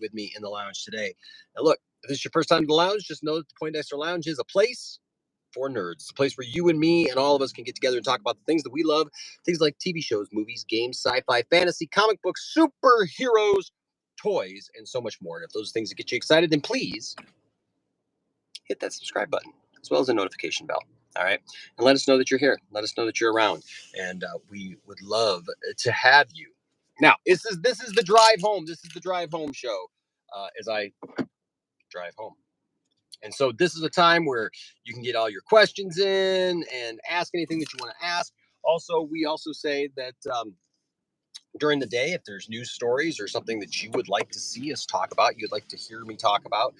with me in the lounge today. Now, look, if this is your first time in the lounge, just know that the Poindexter Lounge is a place for nerds. It's a place where you and me and all of us can get together and talk about the things that we love, things like TV shows, movies, games, sci-fi, fantasy, comic books, superheroes, toys, and so much more. And if those are things that get you excited, then please hit that subscribe button as well as the notification bell. All right. And let us know that you're here. Let us know that you're around. And we would love to have you. Now, this is the drive home. This is the drive home show as I drive home. And so this is a time where you can get all your questions in and ask anything that you want to ask. Also, we also say that during the day, if there's news stories or something that you would like to see us talk about, you'd like to hear me talk about,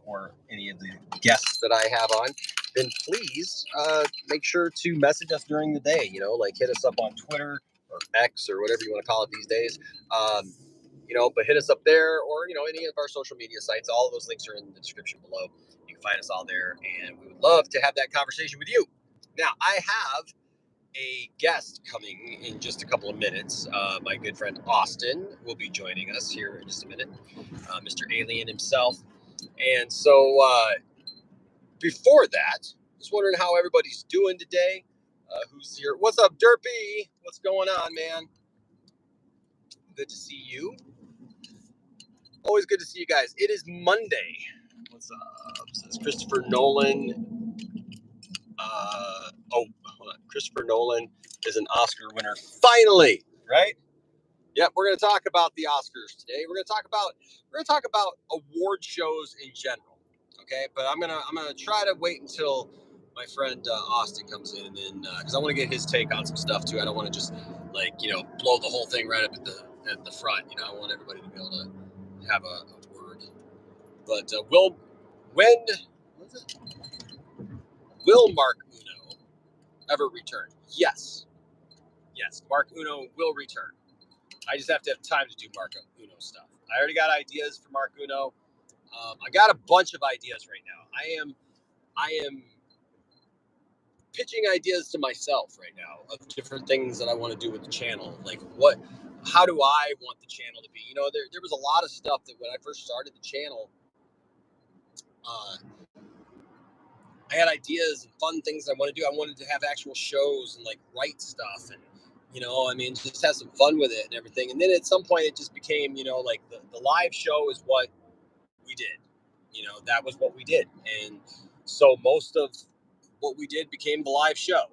or any of the guests that I have on, then please make sure to message us during the day. You know, like hit us up on Twitter or X or whatever you want to call it these days. But hit us up there, or any of our social media sites. All of those links are in the description below. You can find us all there, and we would love to have that conversation with you. Now, I have a guest coming in just a couple of minutes. My good friend Austin will be joining us here in just a minute, Mr. Alien himself. And so before that, just wondering how everybody's doing today. Who's here? What's up, Derpy? What's going on, man? Good to see you. Always good to see you guys. It is Monday. What's up? Says Christopher Nolan. Hold on. Christopher Nolan is an Oscar winner. Finally, right? Yep, we're going to talk about the Oscars today. We're going to talk about award shows in general. Okay, but I'm gonna try to wait until my friend Austin comes in, and then because I want to get his take on some stuff too. I don't want to just blow the whole thing right up at the front. I want everybody to be able to have a word. But will Mark Uno ever return? Yes, Mark Uno will return. I just have to have time to do Mark Uno stuff. I already got ideas for Mark Uno. I got a bunch of ideas right now. I am pitching ideas to myself right now of different things that I want to do with the channel. Like how do I want the channel to be? There was a lot of stuff that when I first started the channel, I had ideas and fun things I want to do. I wanted to have actual shows and write stuff and, just have some fun with it and everything. And then at some point it just became, the live show is what we did. That was what we did. And so most of what we did became the live show,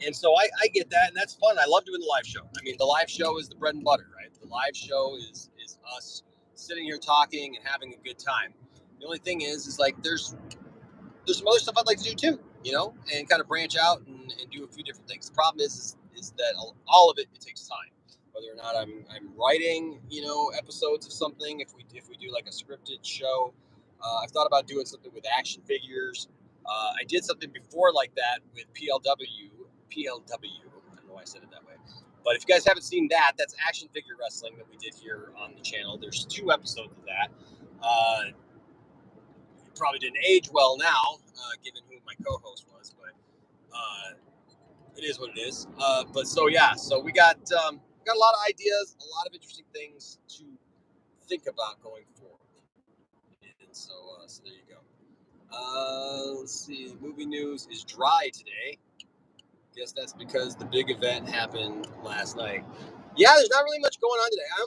And so I get that, and that's fun. I love doing the live show. I mean, the live show is the bread and butter, right? The live show is us sitting here talking and having a good time. The only thing is there's some other stuff I'd like to do too, and kind of branch out and do a few different things. The problem is that all of it takes time. Whether or not I'm writing, episodes of something, if we do like a scripted show, I've thought about doing something with action figures. I did something before like that with PLW. I don't know why I said it that way. But if you guys haven't seen that, that's action figure wrestling that we did here on the channel. There's 2 episodes of that. Probably didn't age well now, given who my co-host was, but it is what it is. So we got a lot of ideas, a lot of interesting things to think about going forward. And so there you go. Let's see. Movie news is dry today. Guess that's because the big event happened last night. Yeah, there's not really much going on today. I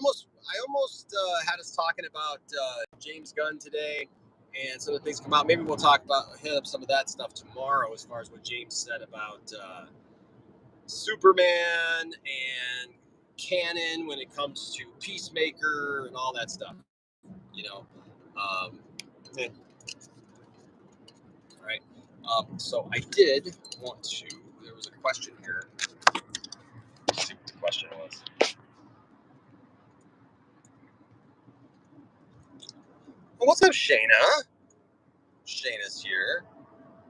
almost had us talking about James Gunn today and some of the things come out. Maybe we'll hit up some of that stuff tomorrow as far as what James said about Superman and canon when it comes to Peacemaker and all that stuff. Right. So I did want to. There was a question here. Let's see what the question was. Well, what's up, Shayna? Shayna's here.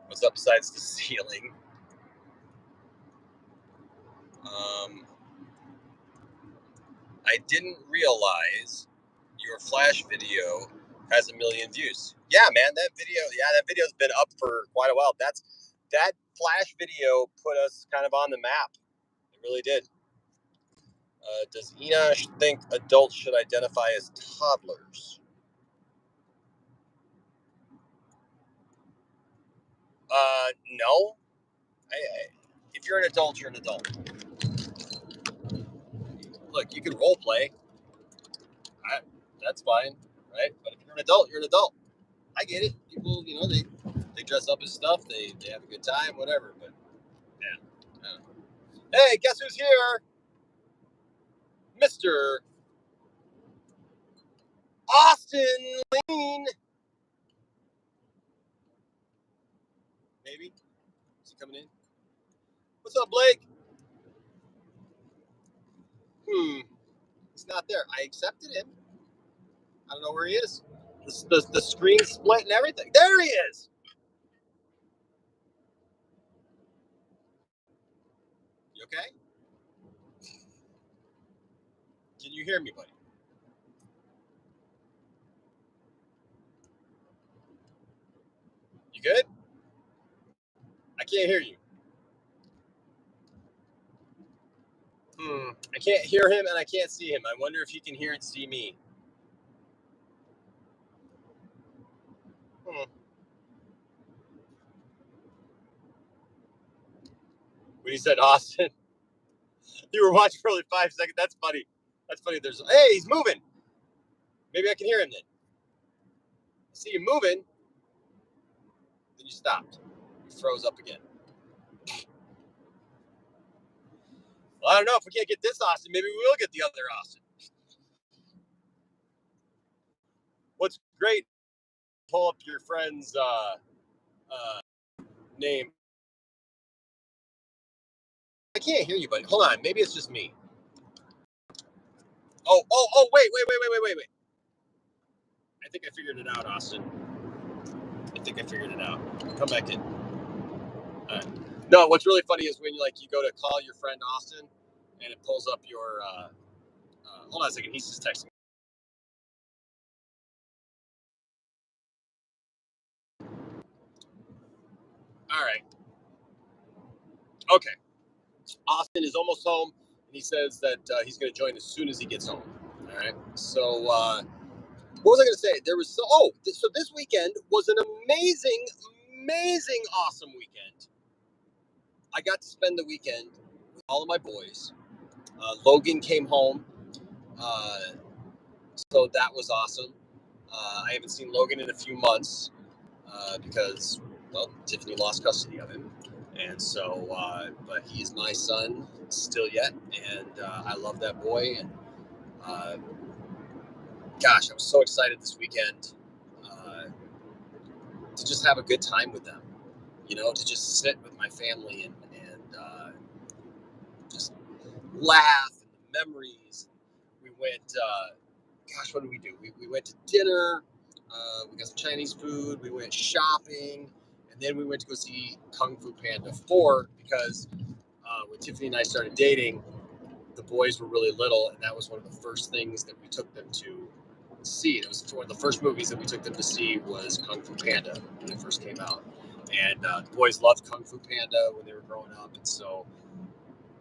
What's up besides the ceiling? I didn't realize your Flash video has 1 million views. Yeah, man, that video's been up for quite a while. That Flash video put us kind of on the map. It really did. Does Enosh think adults should identify as toddlers? No. If you're an adult, you're an adult. Look, you can role play. That's fine, right? But if you're an adult, you're an adult. I get it. People, they dress up as stuff. They have a good time, whatever. But yeah. Hey, guess who's here? Mr. Austin Lean. Maybe. Is he coming in? What's up, Blake? He's not there. I accepted him. I don't know where he is. The screen split and everything. There he is. You okay? Can you hear me, buddy? You good? I can't hear you. I can't hear him and I can't see him. I wonder if he can hear and see me. When he said Austin, you were watching for only 5 seconds. That's funny. That's funny. Hey, he's moving. Maybe I can hear him then. I see you moving. Then you stopped. You froze up again. Well, I don't know if we can't get this Austin. Maybe we will get the other Austin. What's great? Pull up your friend's name. I can't hear you, buddy. Hold on. Maybe it's just me. Oh, wait. I think I figured it out, Austin. I think I figured it out. Come back in. All right. No, what's really funny is when you go to call your friend Austin, and it pulls up your. Hold on a second. He's just texting. All right. Okay. Austin is almost home, and he says that he's going to join as soon as he gets home. All right. So, what was I going to say? So this weekend was an amazing, awesome weekend. I got to spend the weekend with all of my boys. Logan came home, so that was awesome. I haven't seen Logan in a few months because, well, Tiffany lost custody of him. And so, but he is my son still yet, and I love that boy. And gosh, I was so excited this weekend to just have a good time with them. To just sit with my family and just laugh and the memories. We went. Gosh, what did we do? We went to dinner. We got some Chinese food. We went shopping, and then we went to go see Kung Fu Panda 4 because when Tiffany and I started dating, the boys were really little, and that was one of the first things that we took them to see. It was one of the first movies that we took them to see was Kung Fu Panda when it first came out, and the boys loved Kung Fu Panda when they were growing up, and so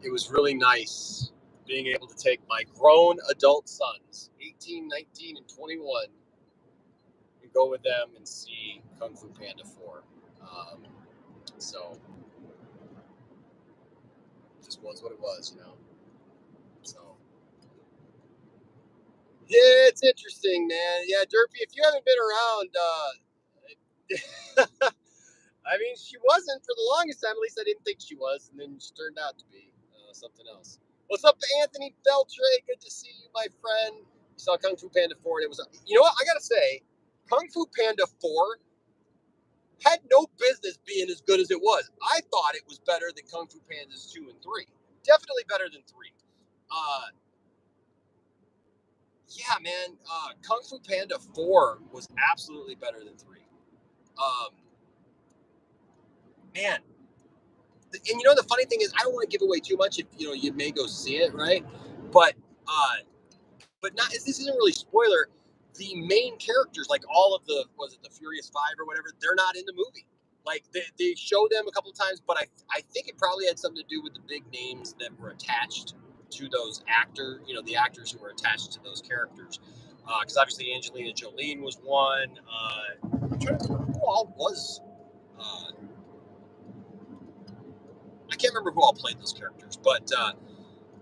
it was really nice being able to take my grown adult sons, 18, 19, and 21, and go with them and see Kung Fu Panda 4. So it just was what it was. So yeah, it's interesting, man. Yeah, Derpy, if you haven't been around, I mean, she wasn't for the longest time. At least I didn't think she was, and then she turned out to be something else. What's up, Anthony Beltre? Good to see you, my friend. You saw Kung Fu Panda 4, and it was. You know what? I gotta say, Kung Fu Panda 4 had no business being as good as it was. I thought it was better than Kung Fu Pandas 2 and 3. Definitely better than 3. Yeah, man. Kung Fu Panda 4 was absolutely better than 3. Um, Man, and the funny thing is, I don't want to give away too much if you may go see it, right? But not this isn't really spoiler. The main characters, like all of the Furious Five or whatever, they're not in the movie. Like they show them a couple of times, but I think it probably had something to do with the big names that were attached to those the actors who were attached to those characters. Because obviously Angelina Jolie was one. I'm trying to remember who all was. I can't remember who all played those characters, but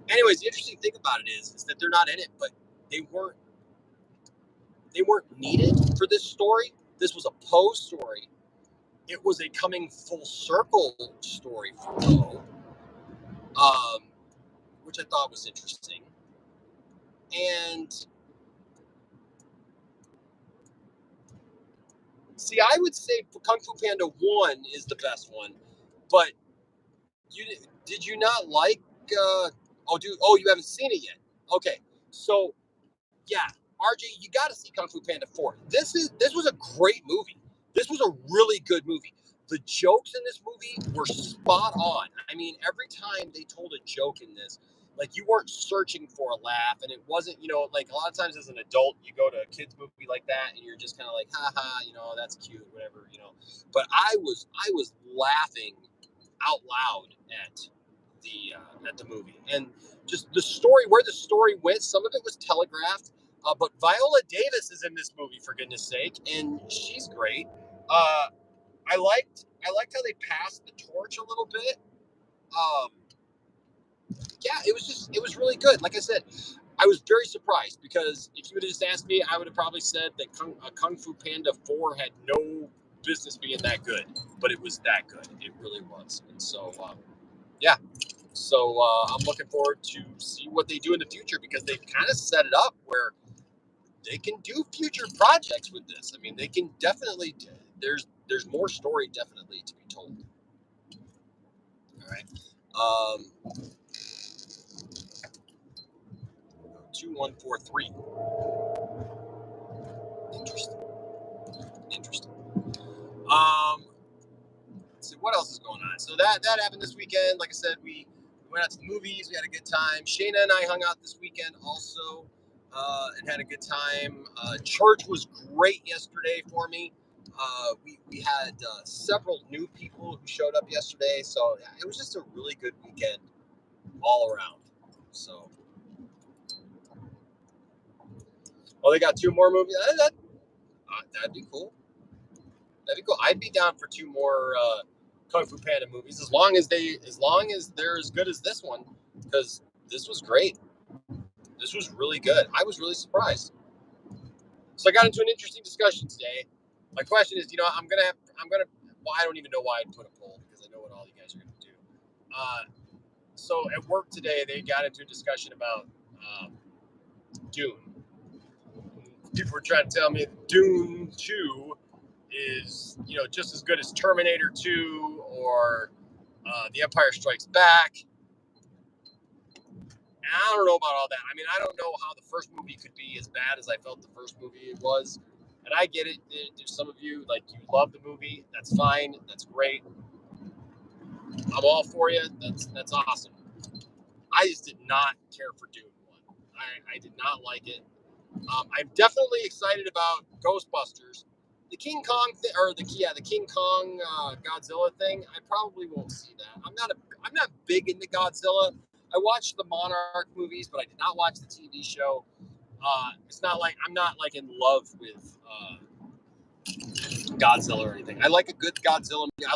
anyways, the interesting thing about it is that they're not in it, but they weren't needed for this story. This was a Poe story. It was a coming full circle story for Poe, which I thought was interesting. And see, I would say Kung Fu Panda 1 is the best one, but did you not like? You haven't seen it yet. Okay, so yeah, RJ, you got to see Kung Fu Panda 4. This was a great movie. This was a really good movie. The jokes in this movie were spot on. I mean, every time they told a joke in this, like you weren't searching for a laugh, and it wasn't, like a lot of times as an adult, you go to a kids movie like that, and you're just kind of like, ha ha, that's cute, whatever. But I was laughing out loud at the movie, and just the story, where the story went. Some of it was telegraphed, but Viola Davis is in this movie, for goodness sake, and she's great. I liked how they passed the torch a little bit. Um, yeah, it was really good. Like I said, I was very surprised, because if you would have just asked me, I would have probably said that Kung Fu Panda 4 had no business being that good, but it was that good. It really was. And so, yeah. So I'm looking forward to see what they do in the future, because they've kind of set it up where they can do future projects with this. I mean, they can definitely. There's more story definitely to be told. All right. 2143. Interesting. Interesting. Let's see what else is going on. So that happened this weekend. Like I said, we went out to the movies. We had a good time. Shayna and I hung out this weekend also, and had a good time. Church was great yesterday for me. We had several new people who showed up yesterday, so yeah, it was just a really good weekend all around. So, they got two more movies. That'd be cool. That'd be cool. I'd be down for two more Kung Fu Panda movies, as long as they're as good as this one, because this was great. This was really good. I was really surprised. So I got into an interesting discussion today. My question is, well, I don't even know why I put a poll, because I know what all you guys are going to do. So at work today, they got into a discussion about Dune. People were trying to tell me Dune 2 is, just as good as Terminator 2 or The Empire Strikes Back. And I don't know about all that. I mean, I don't know how the first movie could be as bad as I felt the first movie was. And I get it. There's some of you, like, you love the movie. That's fine. That's great. I'm all for you. That's awesome. I just did not care for Dune 1. I did not like it. I'm definitely excited about Ghostbusters. The King Kong the King Kong Godzilla thing. I probably won't see that. I'm not big into Godzilla. I watched the Monarch movies, but I did not watch the TV show. It's not like I'm not like in love with Godzilla or anything. I like a good Godzilla movie.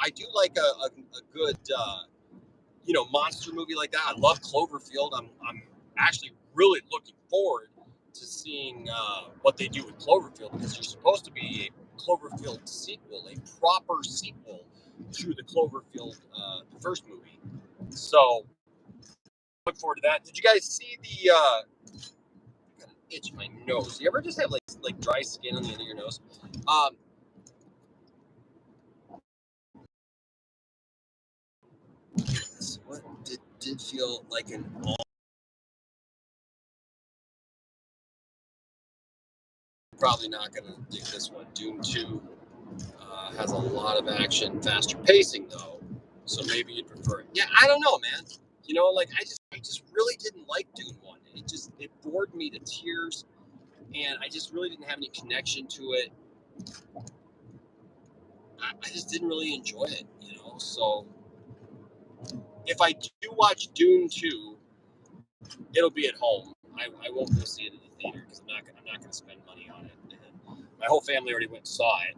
I do like a good monster movie like that. I love Cloverfield. I'm actually really looking forward to seeing what they do with Cloverfield, because there's supposed to be a Cloverfield sequel, a proper sequel to the Cloverfield, the first movie. So look forward to that. Did you guys see the? I got an itch in my nose. You ever just have like dry skin on the end of your nose? What did feel like an probably not gonna dig this one. Dune 2 has a lot of action, faster pacing though, so maybe you'd prefer it. Yeah, I don't know, man. I just really didn't like Dune 1. It bored me to tears, and I just really didn't have any connection to it. I just didn't really enjoy it, So if I do watch Dune 2, it'll be at home. I won't go see it in the theater because I'm not gonna spend money on it. And my whole family already went and saw it.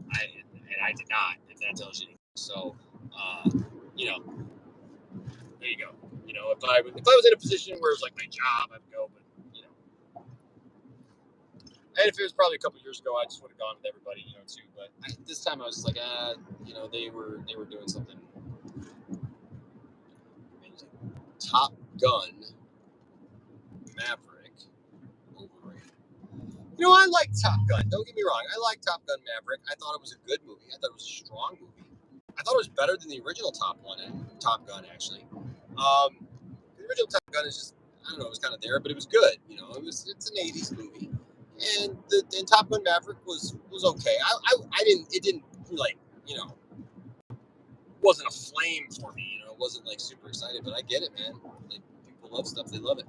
I did not. If that tells you anything. So, you know, there you go. You know, if I was in a position where it was like my job, I'd go. But you know, and if it was probably a couple years ago, I just would have gone with everybody, you know, too. But this time I was just like, you know, they were doing something amazing. Top Gun Maverick overrated. You know, I like Top Gun. Don't get me wrong. I like Top Gun Maverick. I thought it was a good movie. I thought it was a strong movie. I thought it was better than the original Top Gun, actually. The original Top Gun is just, I don't know, it was kind of there, but it was good. You know, it's an 80s movie. And Top Gun Maverick was okay. It didn't like, you know, wasn't a flame for me. You know, it wasn't like super excited, but I get it, man. Like, people love stuff, they love it.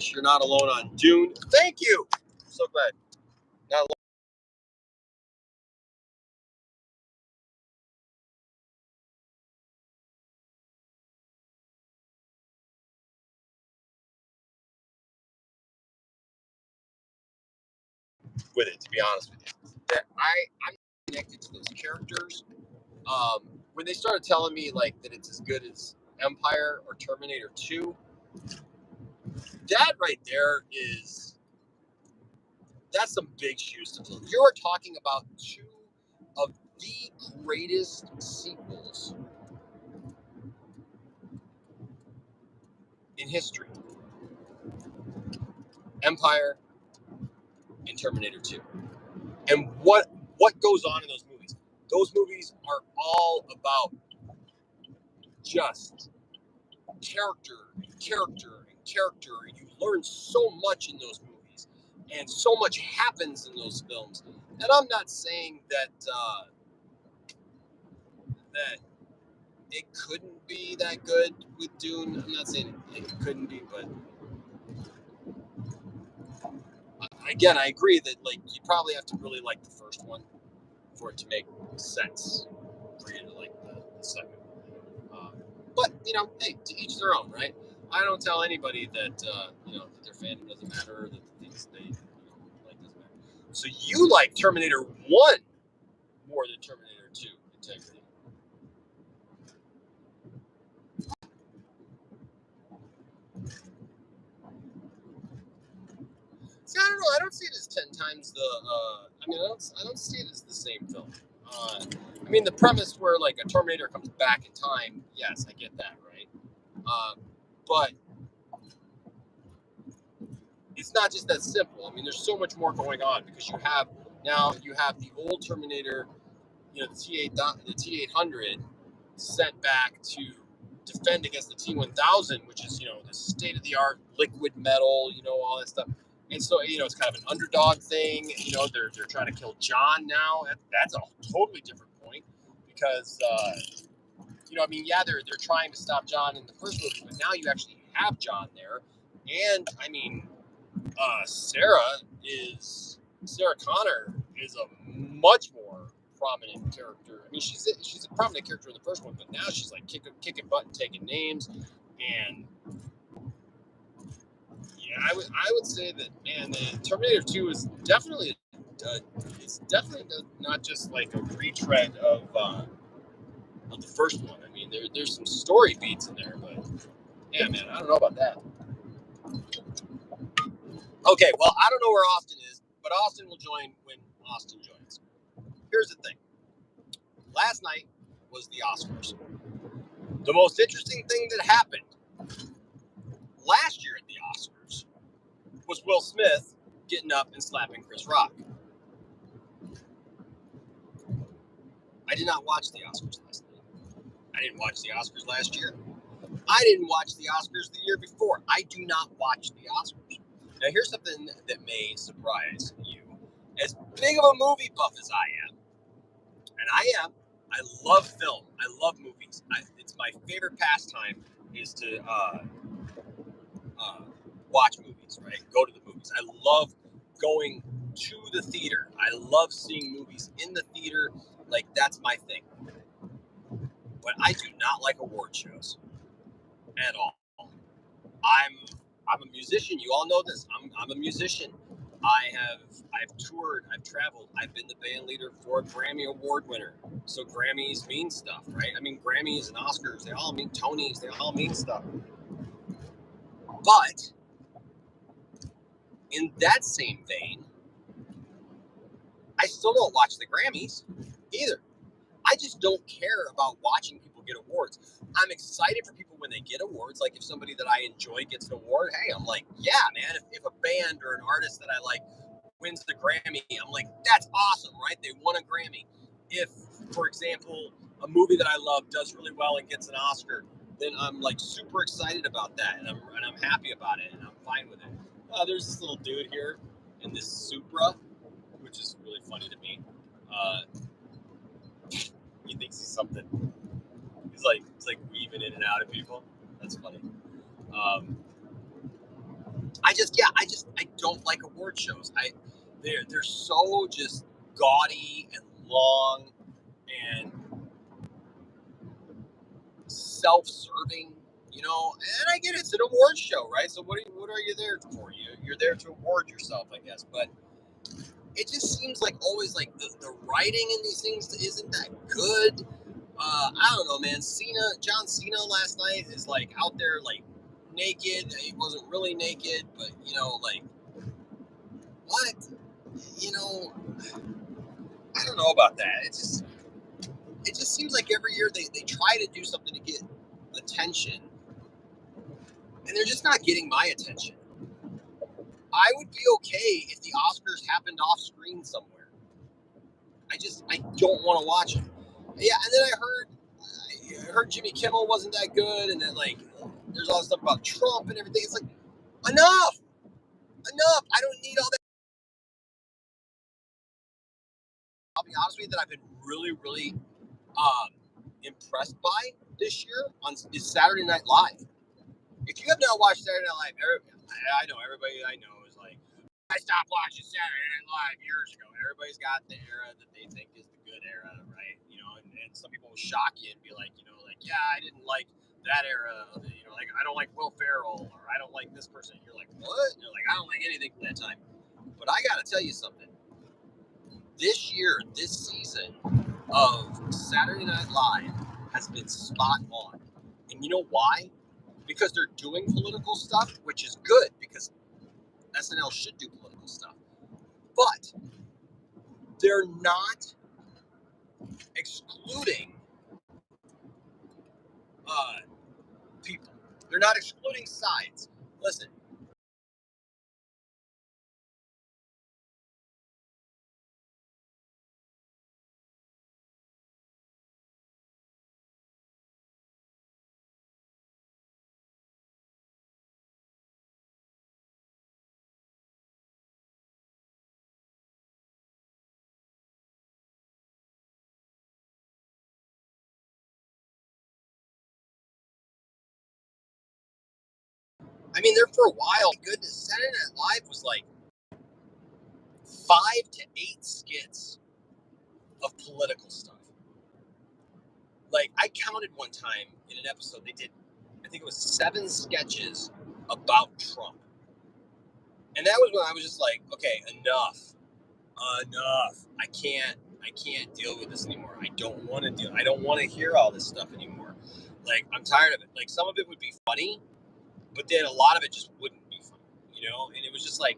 You're not alone on Dune. Thank you. I'm so glad. Not alone. With it, to be honest with you, that I'm connected to those characters. When they started telling me like that it's as good as Empire or Terminator 2, that right there that's some big shoes to fill. You're talking about two of the greatest sequels in history: Empire and Terminator 2. And what goes on in those movies? Those movies are all about just character and character and character. You learn so much in those movies, and so much happens in those films. And I'm not saying that that it couldn't be that good with Dune. I'm not saying it couldn't be, but again, I agree that like you probably have to really like the first one for it to make sense for you to like the second one. But you know, hey, to each their own, right? I don't tell anybody that you know that their fandom doesn't matter, or that the things they like doesn't matter. So you like Terminator 1 more than Terminator 2 integrity. See, I don't know. I don't see it as 10 times the. I mean, I don't see it as the same film. I mean, the premise where like a Terminator comes back in time, yes, I get that, right? But it's not just that simple. I mean, there's so much more going on because you have the old Terminator, you know, the T800 sent back to defend against the T1000, which is, you know, the state of the art liquid metal, you know, all that stuff. And so, you know, it's kind of an underdog thing. You know, they're trying to kill John now. That's a totally different point because, you know, I mean, yeah, they're trying to stop John in the first movie, but now you actually have John there, and I mean, Sarah Connor is a much more prominent character. I mean, she's a prominent character in the first one, but now she's like kicking butt and taking names. And yeah, I would say that, man, the Terminator 2 is definitely it's definitely not just like a retread of the first one. I mean, there's some story beats in there, but yeah, man, I don't know about that. Okay, well, I don't know where Austin is, but Austin will join when Austin joins. Here's the thing. Last night was the Oscars. The most interesting thing that happened last year at the Oscars was Will Smith getting up and slapping Chris Rock. I did not watch the Oscars last night. I didn't watch the Oscars last year. I didn't watch the Oscars the year before. I do not watch the Oscars. Now, here's something that may surprise you. As big of a movie buff as I am, and I am, I love film. I love movies. It's my favorite pastime is to watch movies, right? Go to the movies. I love going to the theater. I love seeing movies in the theater. Like, that's my thing. But I do not like award shows. at all. I'm a musician. You all know this. I'm a musician. I've toured, I've traveled, I've been the band leader for a Grammy Award winner. So Grammys mean stuff, right? I mean, Grammys and Oscars, they all mean Tonys, they all mean stuff. But in that same vein, I still don't watch the Grammys either. I just don't care about watching people get awards. I'm excited for people when they get awards. Like if somebody that I enjoy gets an award, hey, I'm like, yeah, man. If a band or an artist that I like wins the Grammy, I'm like, that's awesome, right? They won a Grammy. If, for example, a movie that I love does really well and gets an Oscar, then I'm like super excited about that, and I'm happy about it, and I'm fine with it. There's this little dude here in this Supra, which is really funny to me. He thinks he's something. He's like weaving in and out of people. That's funny. I don't like award shows. They're so just gaudy and long and self-serving, you know. And I get it's an award show, right? So what are you there for? You're there to award yourself, I guess. But it just seems like always like the writing in these things isn't that good. I don't know, man. John Cena last night is like out there like naked. He wasn't really naked, but you know, like what? You know, I don't know about that. It just seems like every year they try to do something to get attention, and they're just not getting my attention. I would be okay if the Oscars happened off screen somewhere. I don't want to watch them. Yeah, and then I heard Jimmy Kimmel wasn't that good, and then like there's all this stuff about Trump and everything. It's like enough. I don't need all that. I'll be honest with you that I've been really impressed by this year is Saturday Night Live. If you have not watched Saturday Night Live, I know everybody I know is like, I stopped watching Saturday Night Live years ago. Everybody's got the era that they think is the good era, right? You know, and some people will shock you and be like, you know, like, yeah, I didn't like that era. You know, like I don't like Will Ferrell or I don't like this person. And you're like, what? And you're like, I don't like anything from that time. But I got to tell you something. This year, this season of Saturday Night Live has been spot on. And you know why? Because they're doing political stuff, which is good because SNL should do political stuff. But they're not excluding people. They're not excluding sides. Listen, I mean, there for a while, goodness, Saturday Night Live was like 5 to 8 skits of political stuff. Like, I counted one time in an episode, they did, I think it was 7 sketches about Trump. And that was when I was just like, okay, enough. I can't deal with this anymore. I don't want to hear all this stuff anymore. Like, I'm tired of it. Like, some of it would be funny, but then a lot of it just wouldn't be funny, you know? And it was just like,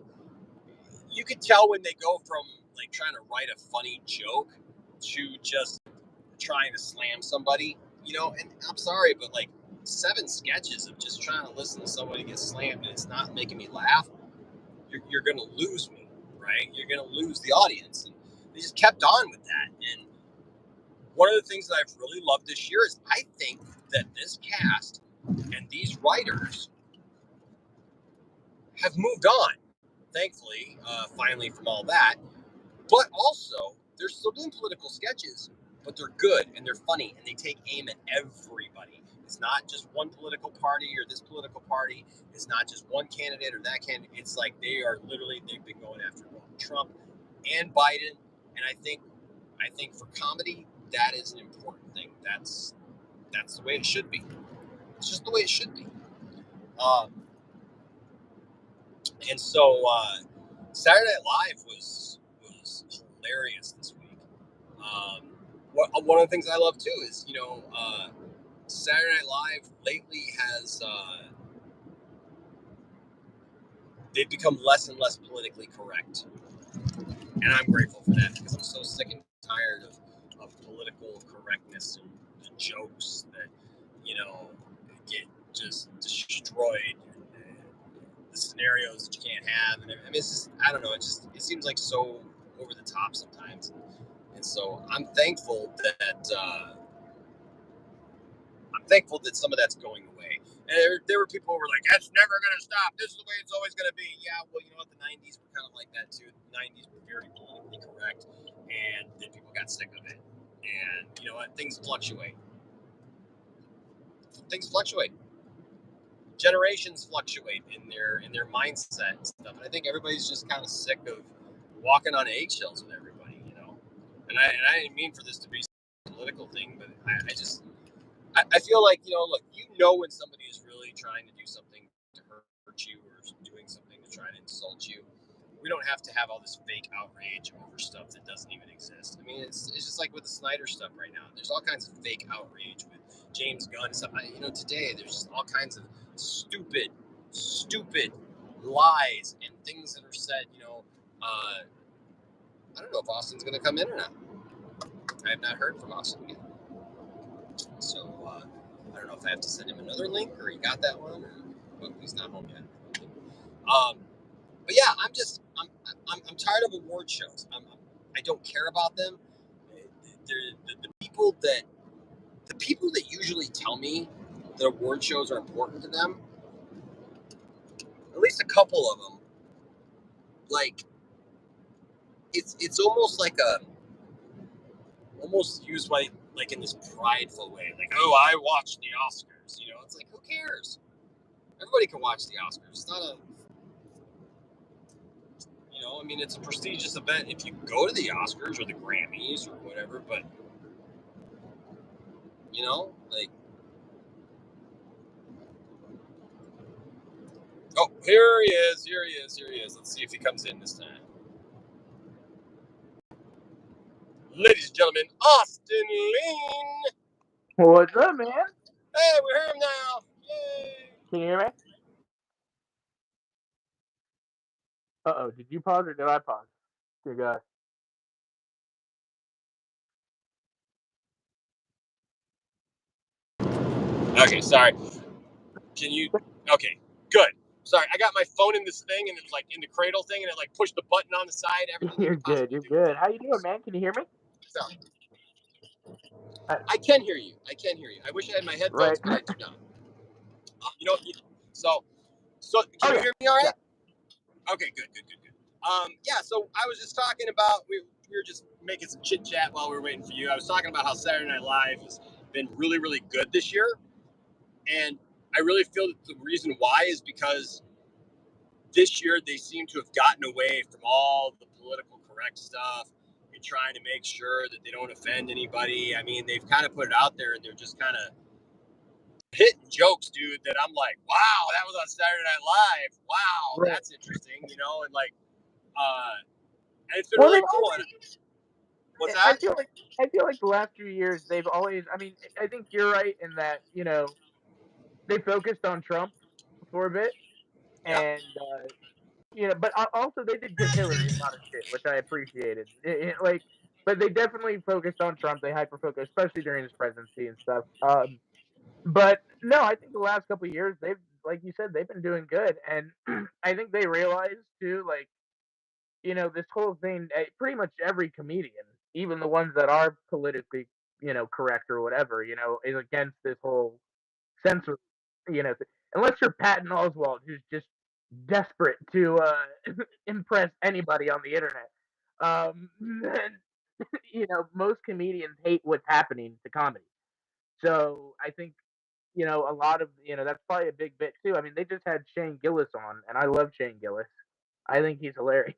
you could tell when they go from like trying to write a funny joke to just trying to slam somebody, you know? And I'm sorry, but like 7 sketches of just trying to listen to somebody get slammed and it's not making me laugh, you're going to lose me, right? You're going to lose the audience. And they just kept on with that. And one of the things that I've really loved this year is I think that this cast and these writers have moved on, thankfully, finally from all that. But also, they're still doing political sketches, but they're good and they're funny and they take aim at everybody. It's not just one political party or this political party. It's not just one candidate or that candidate. It's like they've been going after both Trump and Biden. And I think for comedy, that is an important thing. That's the way it should be. It's just the way it should be. Um, and so Saturday Night Live was hilarious this week. Um, one of the things I love too is Saturday Night Live lately has they've become less and less politically correct, and I'm grateful for that because I'm so sick and tired of political correctness and the jokes that you know get just destroyed. The scenarios that you can't have, and I mean, it's just I don't know. It seems like so over the top sometimes, and so I'm thankful that some of that's going away. And there were people who were like, "That's never going to stop. This is the way it's always going to be." Yeah, well, you know what? The '90s were kind of like that too. The '90s were very politically correct, and then people got sick of it. And you know what? Things fluctuate. Things fluctuate. Generations fluctuate in their mindset and stuff. And I think everybody's just kind of sick of walking on eggshells with everybody, you know. And I didn't mean for this to be a political thing, but I feel like look, when somebody is really trying to do something to hurt you or doing something to try to insult you. We don't have to have all this fake outrage over stuff that doesn't even exist. I mean, it's just like with the Snyder stuff right now. There's all kinds of fake outrage with James Gunn and stuff. Today there's just all kinds of stupid lies and things that are said. I don't know if Austin's going to come in or not. I have not heard from Austin yet. So I don't know if I have to send him another link or he got that one. Well, he's not home yet. Um, but yeah, I'm tired of award shows. I don't care about them. The people that usually tell me that award shows are important to them. At least a couple of them. Like it's almost like almost used like in this prideful way. Like, oh, I watched the Oscars. It's like, who cares? Everybody can watch the Oscars. It's not a I mean, it's a prestigious event if you go to the Oscars or the Grammys or whatever, but, like, oh, here he is. Let's see if he comes in this time. Ladies and gentlemen, Austin Lean. What's up, man? Hey, we hear him now. Yay. Can you hear me? Uh-oh, did you pause or did I pause? Dear God. Okay, sorry. Can you? Okay, good. Sorry, I got my phone in this thing and it was like in the cradle thing and it like pushed the button on the side. Everything you You're could good, possibly you're do. good. How you doing, man? Can you hear me? Sorry. Uh, I can hear you. I wish I had my right. headphones, but I do not. You know, so can Oh, you yeah. hear me all Yeah. right? Okay, good. Yeah, so I was just talking about we were just making some chit chat while we were waiting for you. I was talking about how Saturday Night Live has been really, really good this year, and I really feel that the reason why is because this year they seem to have gotten away from all the political correct stuff and trying to make sure that they don't offend anybody. I mean, they've kind of put it out there, and they're just kind of hitting jokes, dude. That I'm like, wow, that was on Saturday Night Live. Wow, Right. that's interesting, and like. And it's been Well, really they've cool. always, What's I that? feel like, I feel like the last few years they've always, I mean, I think you're right in that, they focused on Trump for a bit, Yep. and, but also they did give Hillary a lot of shit, which I appreciated. But they definitely focused on Trump. They hyper focused, especially during his presidency and stuff. But no, I think the last couple of years they've, like you said, they've been doing good, and I think they realized too, like this whole thing. Pretty much every comedian, even the ones that are politically, correct or whatever, is against this whole censor. Unless you're Patton Oswalt, who's just desperate to impress anybody on the internet. Then, most comedians hate what's happening to comedy. So I think a lot of that's probably a big bit too. I mean, they just had Shane Gillis on, and I love Shane Gillis. I think he's hilarious.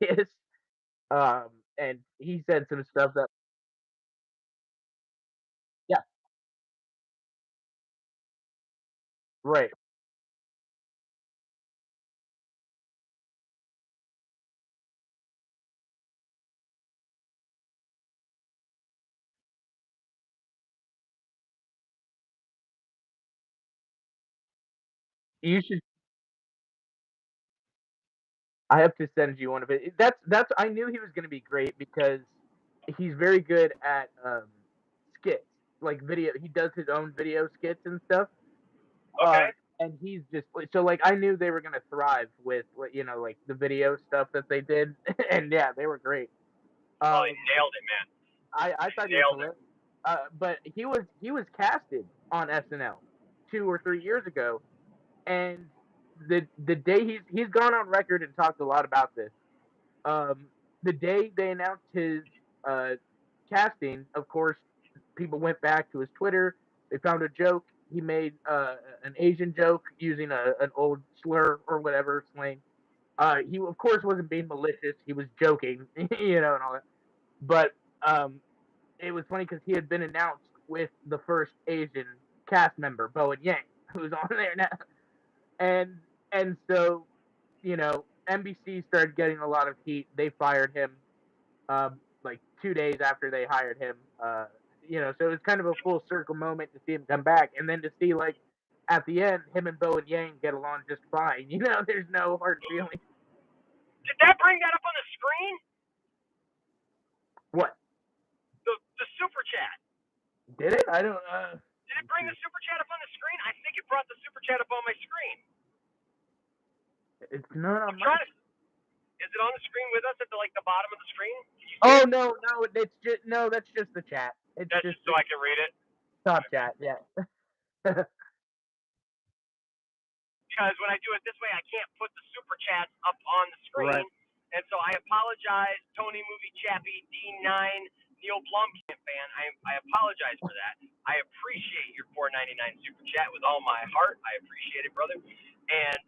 And he said some stuff that, yeah, right, You should. I have to send you one of it. That's. I knew he was going to be great because he's very good at skits, like video. He does his own video skits and stuff. Okay. And he's just so like I knew they were going to thrive with like the video stuff that they did, and yeah, they were great. Oh, Um, he nailed it, man. I thought he was Nailed it. hilarious. But he was casted on SNL 2 or 3 years ago, and the day he's gone on record and talked a lot about this. The day they announced his uh, casting, of course, people went back to his Twitter. They found a joke. He made an Asian joke using an old slur or whatever slang. He of course wasn't being malicious. He was joking, and all that. But it was funny because he had been announced with the first Asian cast member, Bowen Yang, who's on there now, and so NBC started getting a lot of heat. They fired him like 2 days after they hired him. So it was kind of a full circle moment to see him come back, and then to see like at the end him and Bowen Yang get along just fine. There's no hard feelings. Did that bring that up on the screen? What? The super chat. Did it? I don't. Did it bring the super chat up on the screen? I think it brought the super chat up on my screen. It's not on my. Is it on the screen with us at the bottom of the screen? Oh no, it's just that's just the chat. It's that's just so I can read it. Top chat, yeah. Because when I do it this way, I can't put the super chats up on the screen. Right. And so I apologize, Tony Movie Chappie, D9, Neil Blomkamp fan. I apologize for that. I appreciate your $4.99 super chat with all my heart. I appreciate it, brother. And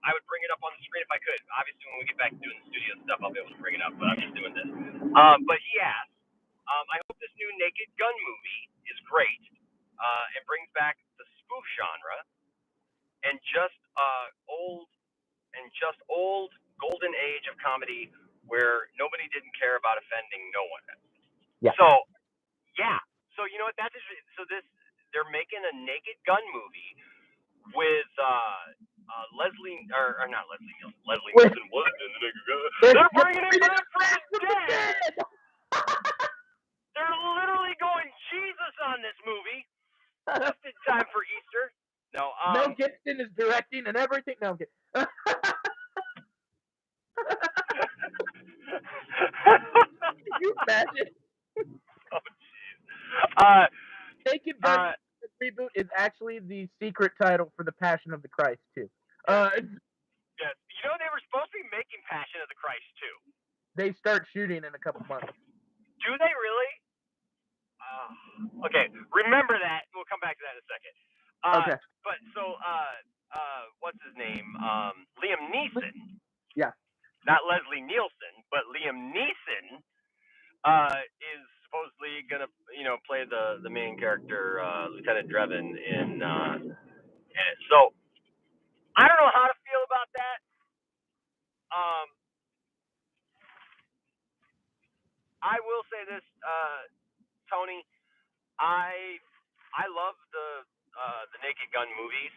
I would bring it up on the screen if I could. Obviously, when we get back to doing the studio stuff, I'll be able to bring it up. But I'm just doing this. But he asked, I hope this new Naked Gun movie is great and brings back the spoof genre and just old golden age of comedy where nobody didn't care about offending no one. Yeah. So you know what? They're making a Naked Gun movie with Leslie or not Leslie Nielsen. Leslie Nielsen was in the Naked Gun. They're bringing him back from the dead. They're literally going Jesus on this movie just in time for Easter. No, Mel Gibson is directing and everything. No, I'm kidding. Can you imagine? Oh, jeez. Naked Gun reboot is actually the secret title for The Passion of the Christ, too. Yes. They were supposed to be making Passion of the Christ, too. They start shooting in a couple months. Do they really? Okay, remember that. We'll come back to that in a second. Okay. But so, what's his name? Liam Neeson. Yeah. Not Leslie Nielsen, but Liam Neeson is supposedly gonna, play the main character, Lieutenant Drebin in it. So I don't know how to feel about that. I will say this, Tony. I love the Naked Gun movies.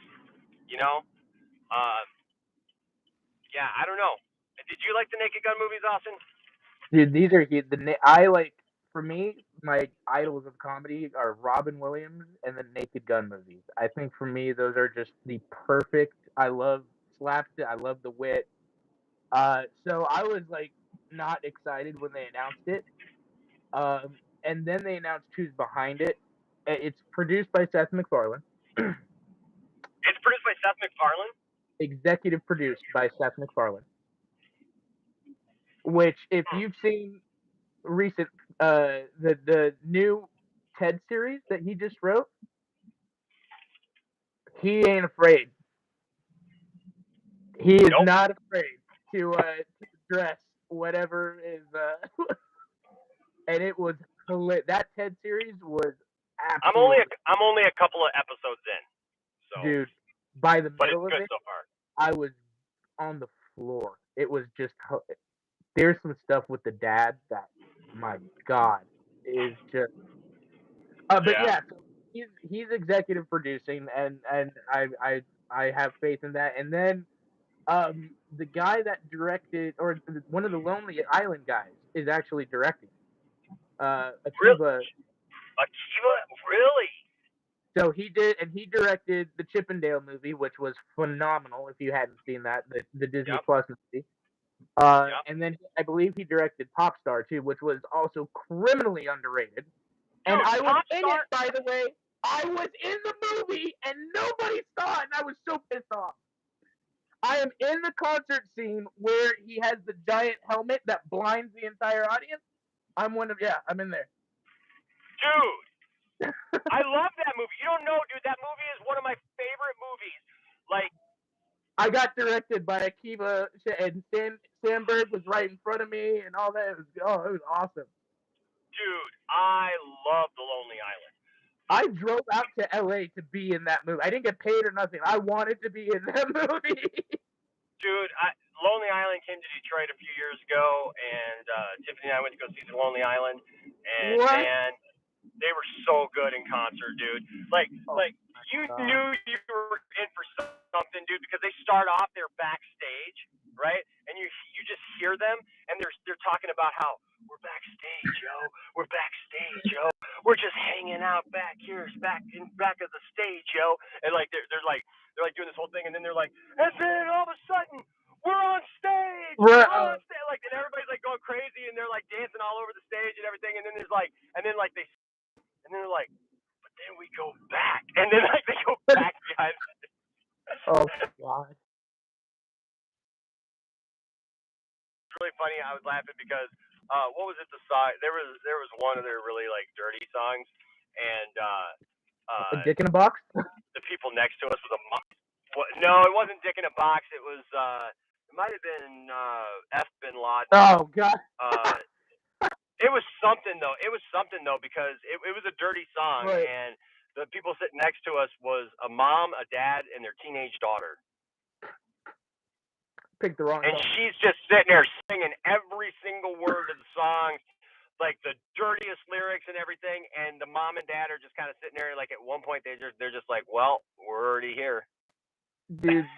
Yeah, I don't know. Did you like the Naked Gun movies, Austin? Dude, these are for me, my idols of comedy are Robin Williams and the Naked Gun movies. I think for me, those are just the perfect. I love slapstick. I love the wit. So I was not excited when they announced it. And then they announced who's behind it. It's produced by Seth MacFarlane. It's produced by Seth MacFarlane? Executive produced by Seth MacFarlane. Which, if you've seen recent the new TED series that he just wrote, he ain't afraid. He is not afraid to address whatever is and it was hilarious. That TED series was absolutely. I'm only a couple of episodes in. So dude, by the middle of it, so far. I was on the floor. It was just there's some stuff with the dad that, my God, is just. But yeah, so he's executive producing, and I I have faith in that. And then the guy that directed, or one of the Lonely Island guys, is actually directing. Akiva. Akiva, really? So he directed the Chippendale movie, which was phenomenal. If you hadn't seen that, the Disney Plus movie. And then I believe he directed Popstar too, which was also criminally underrated. Dude, and I was Popstar, in it, by the way. I was in the movie, and nobody saw it, and I was so pissed off. I am in the concert scene where he has the giant helmet that blinds the entire audience. I'm in there. Dude, I love that movie. You don't know, dude. That movie is one of my favorite movies. Like, I got directed by Akiva, and Sandberg was right in front of me, and all that. It was awesome. Dude, I love The Lonely Island. I drove out to LA to be in that movie. I didn't get paid or nothing. I wanted to be in that movie. Dude, Lonely Island came to Detroit a few years ago, and Tiffany and I went to go see The Lonely Island, and man, they were so good in concert, dude. Like you knew you were in for something, dude, because they start off there backstage, right? And you just hear them, and they're talking about how we're backstage, yo. We're backstage, yo. We're just hanging out back here, back of the stage, yo. And like they're doing this whole thing, and then they're like, and then all of a sudden we're on stage. We're on stage. Like, and everybody's like going crazy, and they're like dancing all over the stage and everything. And then they're like, but then we go back, and then like they go back behind. Oh God. It's really funny. I was laughing because what was it? The song there was one of their really like dirty songs, and A Dick in a Box. The people next to us was no, it wasn't Dick in a Box. It was it might have been F. Bin Laden. Oh God. It was something though. Because it was a dirty song, right. And the people sitting next to us was a mom, a dad, and their teenage daughter. Picked the wrong and song. She's just sitting there singing every single word of the song, like the dirtiest lyrics and everything. And the mom and dad are just kind of sitting there. Like at one point, they're just like, "Well, we're already here." Dude,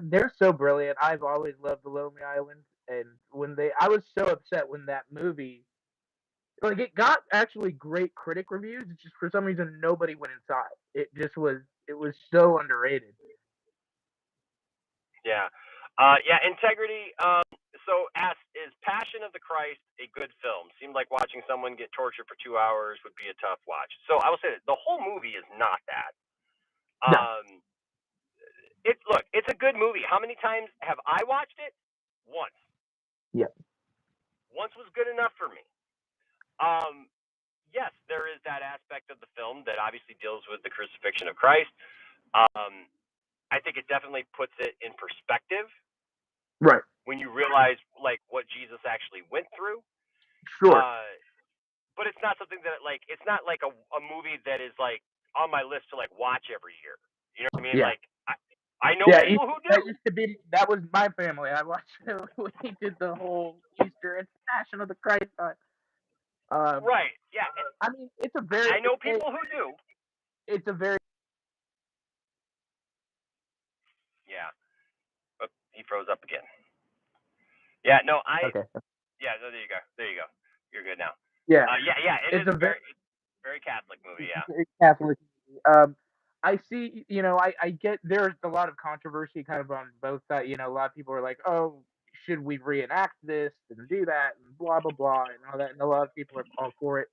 they're so brilliant. I've always loved The Lonely Island, and I was so upset when that movie, like, it got actually great critic reviews. It's just for some reason nobody went inside. It was so underrated. Yeah. Integrity. So is Passion of the Christ a good film? Seemed like watching someone get tortured for 2 hours would be a tough watch. So I will say that the whole movie is not that. No. It's a good movie. How many times have I watched it? Once. Yeah. Once was good enough for me. Yes, there is that aspect of the film that obviously deals with the crucifixion of Christ. I think it definitely puts it in perspective. Right. When you realize like what Jesus actually went through. Sure. But it's not something that it's not like a movie that is like on my list to like watch every year. You know what I mean? Yeah. Like I know people who do. That was my family. I watched it when he did the whole Easter and Passion of the Christ. Right. Yeah. I mean, it's a very. I know people who do. It's a very. Yeah. Oh, he froze up again. Yeah. No. Okay. Yeah. No, there you go. You're good now. Yeah. Yeah. It's a very Catholic movie. Yeah. Very Catholic movie. I see, I get there's a lot of controversy kind of on both sides. A lot of people are like, oh, should we reenact this and do that and blah, blah, blah and all that. And a lot of people are all for it.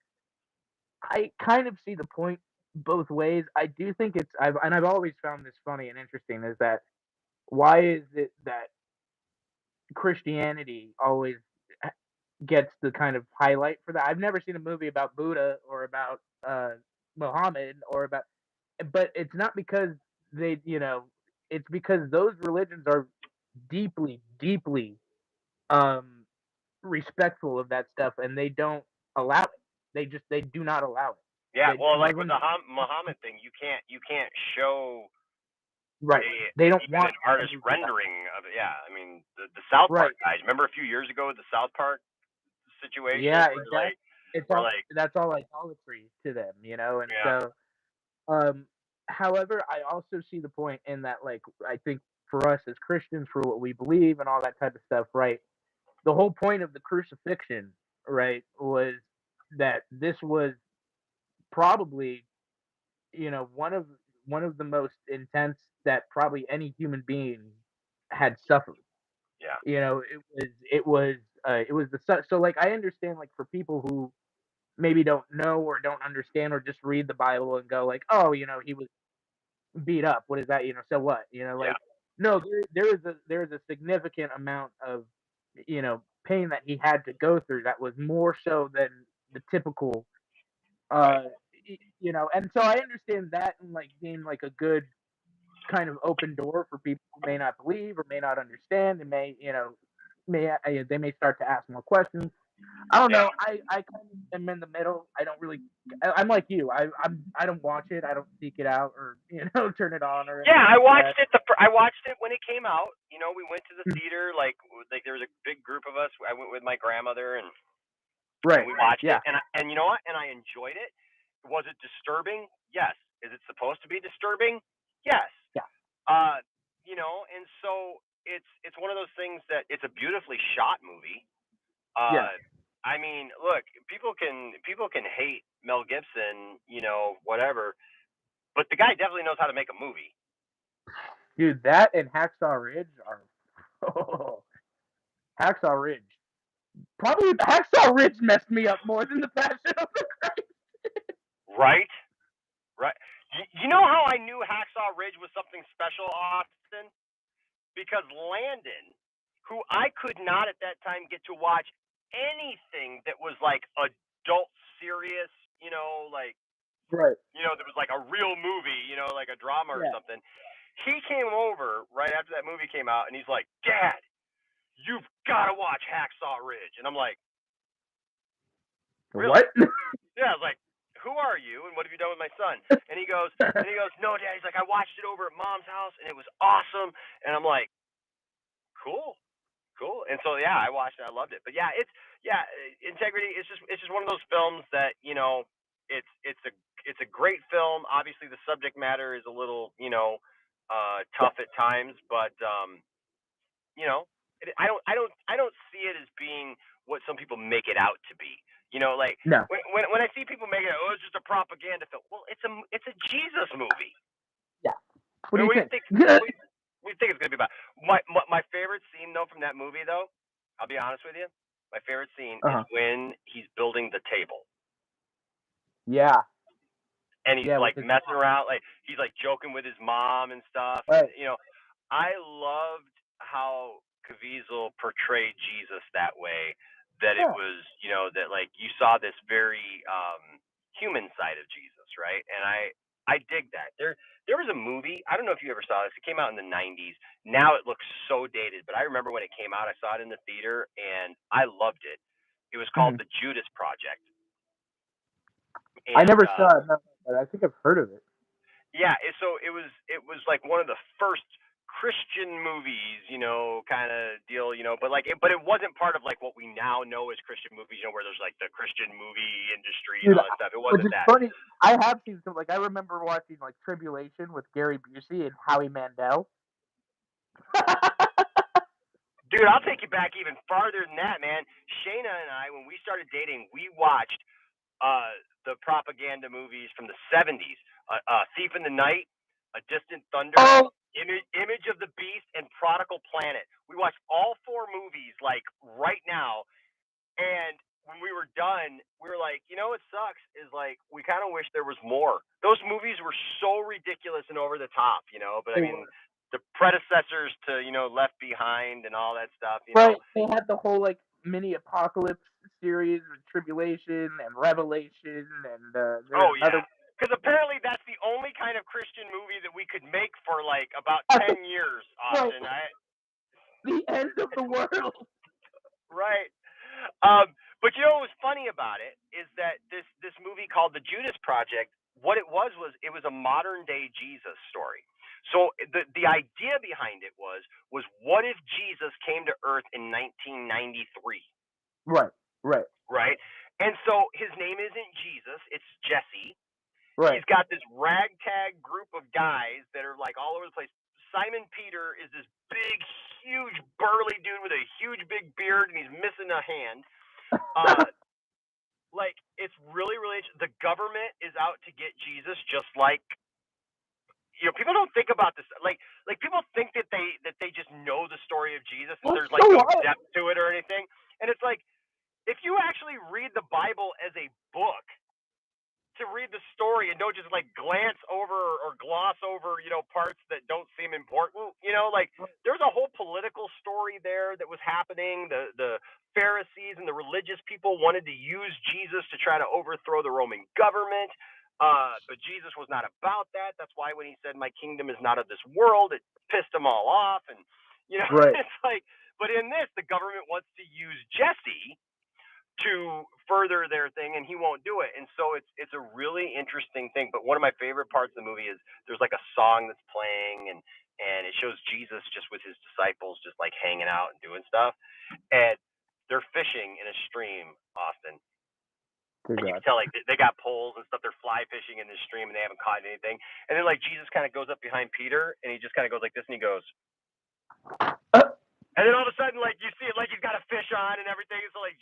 I kind of see the point both ways. I do think I've always found this funny and interesting is that why is it that Christianity always gets the kind of highlight for that? I've never seen a movie about Buddha or about Muhammad but it's not because it's because those religions are deeply, deeply respectful of that stuff, and they don't allow it. They do not allow it. Yeah, like with the Muhammad thing, you can't show. Right. They don't want an artist rendering of it. Yeah, I mean the South Park guys. Remember a few years ago with the South Park situation? Yeah, exactly. That's all idolatry to them, and so However, I also see the point in that, like, I think for us as Christians, for what we believe and all that type of stuff, right? The whole point of the crucifixion, right, was that this was probably, one of the most intense that probably any human being had suffered. Yeah. It was so, like, I understand, like, for people who maybe don't know or don't understand or just read the Bible and go like, oh, he was beat up. What is that? So what? Yeah. Like, no, there is a significant amount of pain that he had to go through that was more so than the typical Right. uh and so I understand that, and like being like a good kind of open door for people who may not believe or may not understand and they may start to ask more questions. I don't Yeah. know. I kind of am in the middle. I don't really. I'm like you. I don't watch it. I don't seek it out or turn it on or Yeah, anything I like watched that. it. I watched it when it came out. We went to the theater. Like there was a big group of us. I went with my grandmother, and Right. we watched Yeah. it. And you know what? And I enjoyed it. Was it disturbing? Yes. Is it supposed to be disturbing? Yes. Yeah. And so it's one of those things that it's a beautifully shot movie. Yeah. I mean, look, people can hate Mel Gibson, whatever, but the guy definitely knows how to make a movie. Dude, that and Hacksaw Ridge are Hacksaw Ridge. Probably Hacksaw Ridge messed me up more than the Passion of the Christ. Right. You know how I knew Hacksaw Ridge was something special, Austin? Because Landon, who I could not at that time get to watch anything that was like adult serious, like Right. there was like a real movie, like a drama or Yeah. something. He came over right after that movie came out, and he's like, "Dad, you've got to watch Hacksaw Ridge." And I'm like, "Really?" What? Yeah, I was like, "Who are you, and what have you done with my son?" And he goes, "No, Dad." He's like, "I watched it over at Mom's house, and it was awesome." And I'm like, "Cool." And so yeah, I watched it. I loved it. But yeah, Integrity. It's just one of those films that it's a great film. Obviously, the subject matter is a little tough at times, but I don't see it as being what some people make it out to be. Like No. when I see people make it, it's just a propaganda film. Well, it's a Jesus movie. Yeah. What do you think? What do you think it's gonna be about? My favorite scene though from that movie though, I'll be honest with you. My favorite scene is when he's building the table. Yeah. And he's like with his messing mom. around, like he's like joking with his mom and stuff. Right. And, I loved how Caviezel portrayed Jesus that way. That it was, that like you saw this very human side of Jesus, right? And I dig that. There was a movie, I don't know if you ever saw this. It came out in the 90s. Now it looks so dated, but I remember when it came out, I saw it in the theater and I loved it. It was called The Judas Project. And, I never saw it, but I think I've heard of it. Yeah, so it was like one of the first Christian movies, kind of deal, but it wasn't part of like what we now know as Christian movies, where there's like the Christian movie industry and all that stuff. It wasn't that. Funny, I have seen some, like I remember watching like Tribulation with Gary Busey and Howie Mandel. Dude, I'll take you back even farther than that, man. Shayna and I, when we started dating, we watched the propaganda movies from the 70s. Thief in the Night, A Distant Thunder, Image of the Beast, and Prodigal Planet. We watched all four movies like right now, and when we were done, we were like, what sucks is like we kind of wish there was more. Those movies were so ridiculous and over the top, but I mean the predecessors to Left Behind and all that stuff, Right. They had the whole like mini apocalypse series with Tribulation and Revelation and yeah. Because apparently that's the only kind of Christian movie that we could make for like about 10 years, Austin. The end of the world. Right. But what was funny about it is that this movie called The Judas Project, what it was it was a modern day Jesus story. So the idea behind it was what if Jesus came to Earth in 1993? Right. And so his name isn't Jesus, it's Jesse. Right. He's got this ragtag group of guys that are like all over the place. Simon Peter is this big, huge, burly dude with a huge, big beard, and he's missing a hand. Like, it's really, really. The government is out to get Jesus, just like, people don't think about this. Like people think that they just know the story of Jesus, and there's like no depth to it or anything. And it's like, if you actually read the Bible as a book, to read the story and don't just like glance over or gloss over, parts that don't seem important, like there's a whole political story there that was happening. The Pharisees and the religious people wanted to use Jesus to try to overthrow the Roman government. But Jesus was not about that. That's why when he said, "My kingdom is not of this world," it pissed them all off. And, Right. It's like, but in this, the government wants to use Jesse to further their thing, and he won't do it. And so it's a really interesting thing. But one of my favorite parts of the movie is there's like a song that's playing, and it shows Jesus just with his disciples, just like hanging out and doing stuff. And they're fishing in a stream, Austin. And you can tell like they got poles and stuff. They're fly fishing in this stream, and they haven't caught anything. And then like Jesus kind of goes up behind Peter, and he just kind of goes like this, and he goes. And then all of a sudden, like, you see it, like he's got a fish on and everything. So like,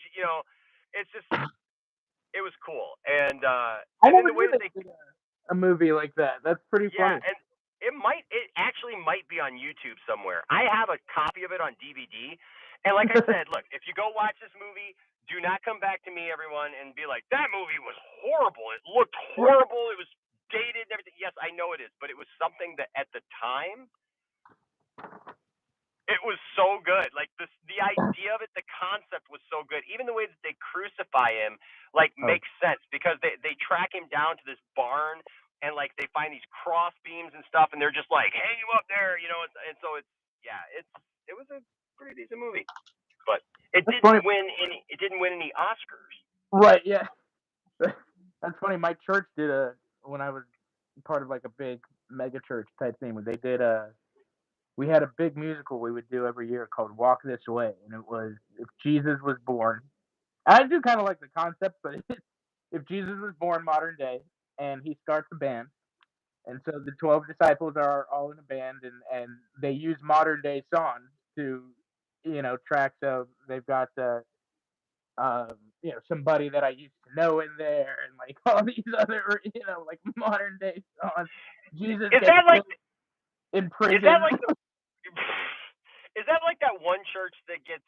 it's just, it was cool. And I never the way knew that they did a movie like that. That's pretty funny. And it actually might be on YouTube somewhere. I have a copy of it on DVD. And like I said, look, if you go watch this movie, do not come back to me, everyone, and be like, that movie was horrible. It looked horrible. It was dated and everything. Yes, I know it is, but it was something that at the time, it was so good. Like the idea of it, the concept was so good. Even the way that they crucify him, like, makes sense, because they track him down to this barn, and like they find these cross beams and stuff, and they're just like, hang him up there, And so it was a pretty decent movie, but it didn't win any Oscars. Right. Yeah. That's funny. My church did when I was part of like a big mega church type thing, where they did we had a big musical we would do every year called Walk This Way, and it was if Jesus was born. I do kind of like the concept, but if Jesus was born modern day and he starts a band, and so the 12 disciples are all in a band, and they use modern day songs to, track. So they've got somebody that I used to know in there, and like all these other, like modern day songs. Jesus is that like in prison? Is that like that one church that gets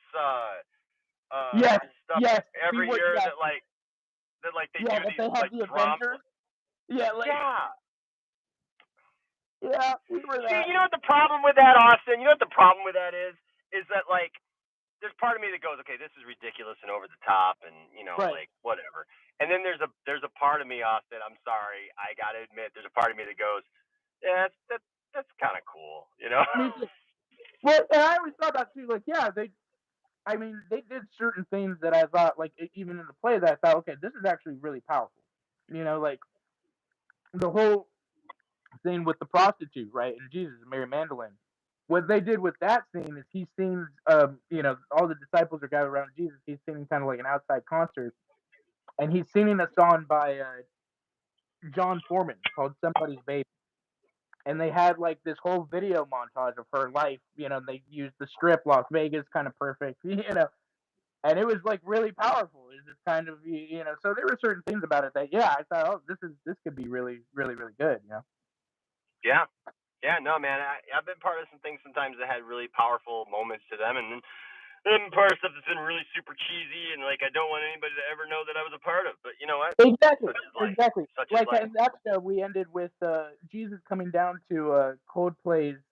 yes, stuff every year that like they do these they have like the drama? Avengers. Yeah, yeah, we were that. See, you know what the problem with that, Austin? You know what the problem with that is that like there's part of me that goes, okay, this is ridiculous and over the top, and right. like whatever. And then there's a part of me, Austin, I'm sorry, I gotta admit, there's a part of me that goes, yeah, that's kind of cool, Well, and I always thought that too. Like, yeah, they did certain things that I thought, like, even in the play, that I thought, okay, this is actually really powerful. Like the whole thing with the prostitute, right, and Jesus and Mary Magdalene. What they did with that scene is he sings, all the disciples are gathered around Jesus. He's singing kind of like an outside concert, and he's singing a song by John Foreman called "Somebody's Baby." And they had like this whole video montage of her life, they used the Strip, Las Vegas, kind of perfect, and it was like really powerful. It's just kind of, so there were certain things about it that, yeah, I thought, oh, this could be really, really, really good, Yeah, no, man, I've been part of some things sometimes that had really powerful moments to them, and then part of stuff that's been really super cheesy, and like I don't want anybody to ever know that I was a part of. But you know what? Exactly. Like in that show, we ended with Jesus coming down to Coldplay's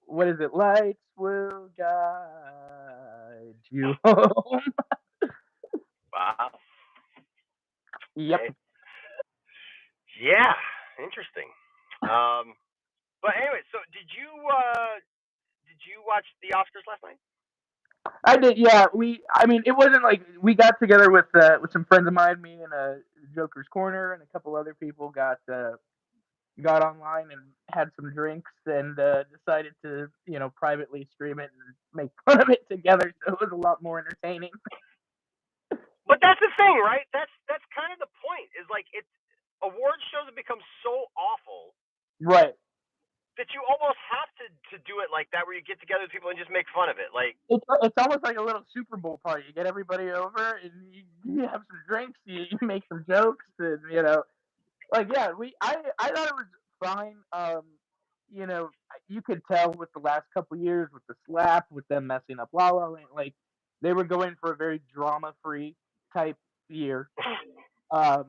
what is it? Lights will guide you home. Wow. Yep. Okay. Yeah, interesting. But anyway, so did you watch the Oscars last night? I did, yeah. It wasn't like we got together with some friends of mine, me and Joker's Corner, and a couple other people got online and had some drinks and decided to, privately stream it and make fun of it together. So it was a lot more entertaining. But that's the thing, right? That's kind of the point. Is like award shows have become so awful. Right. That you almost have to do it like that, where you get together with people and just make fun of it. Like it's almost like a little Super Bowl party. You get everybody over and you have some drinks, you make some jokes, and like I thought it was fine. You could tell with the last couple years with the slap, with them messing up La La Land, like they were going for a very drama-free type year. For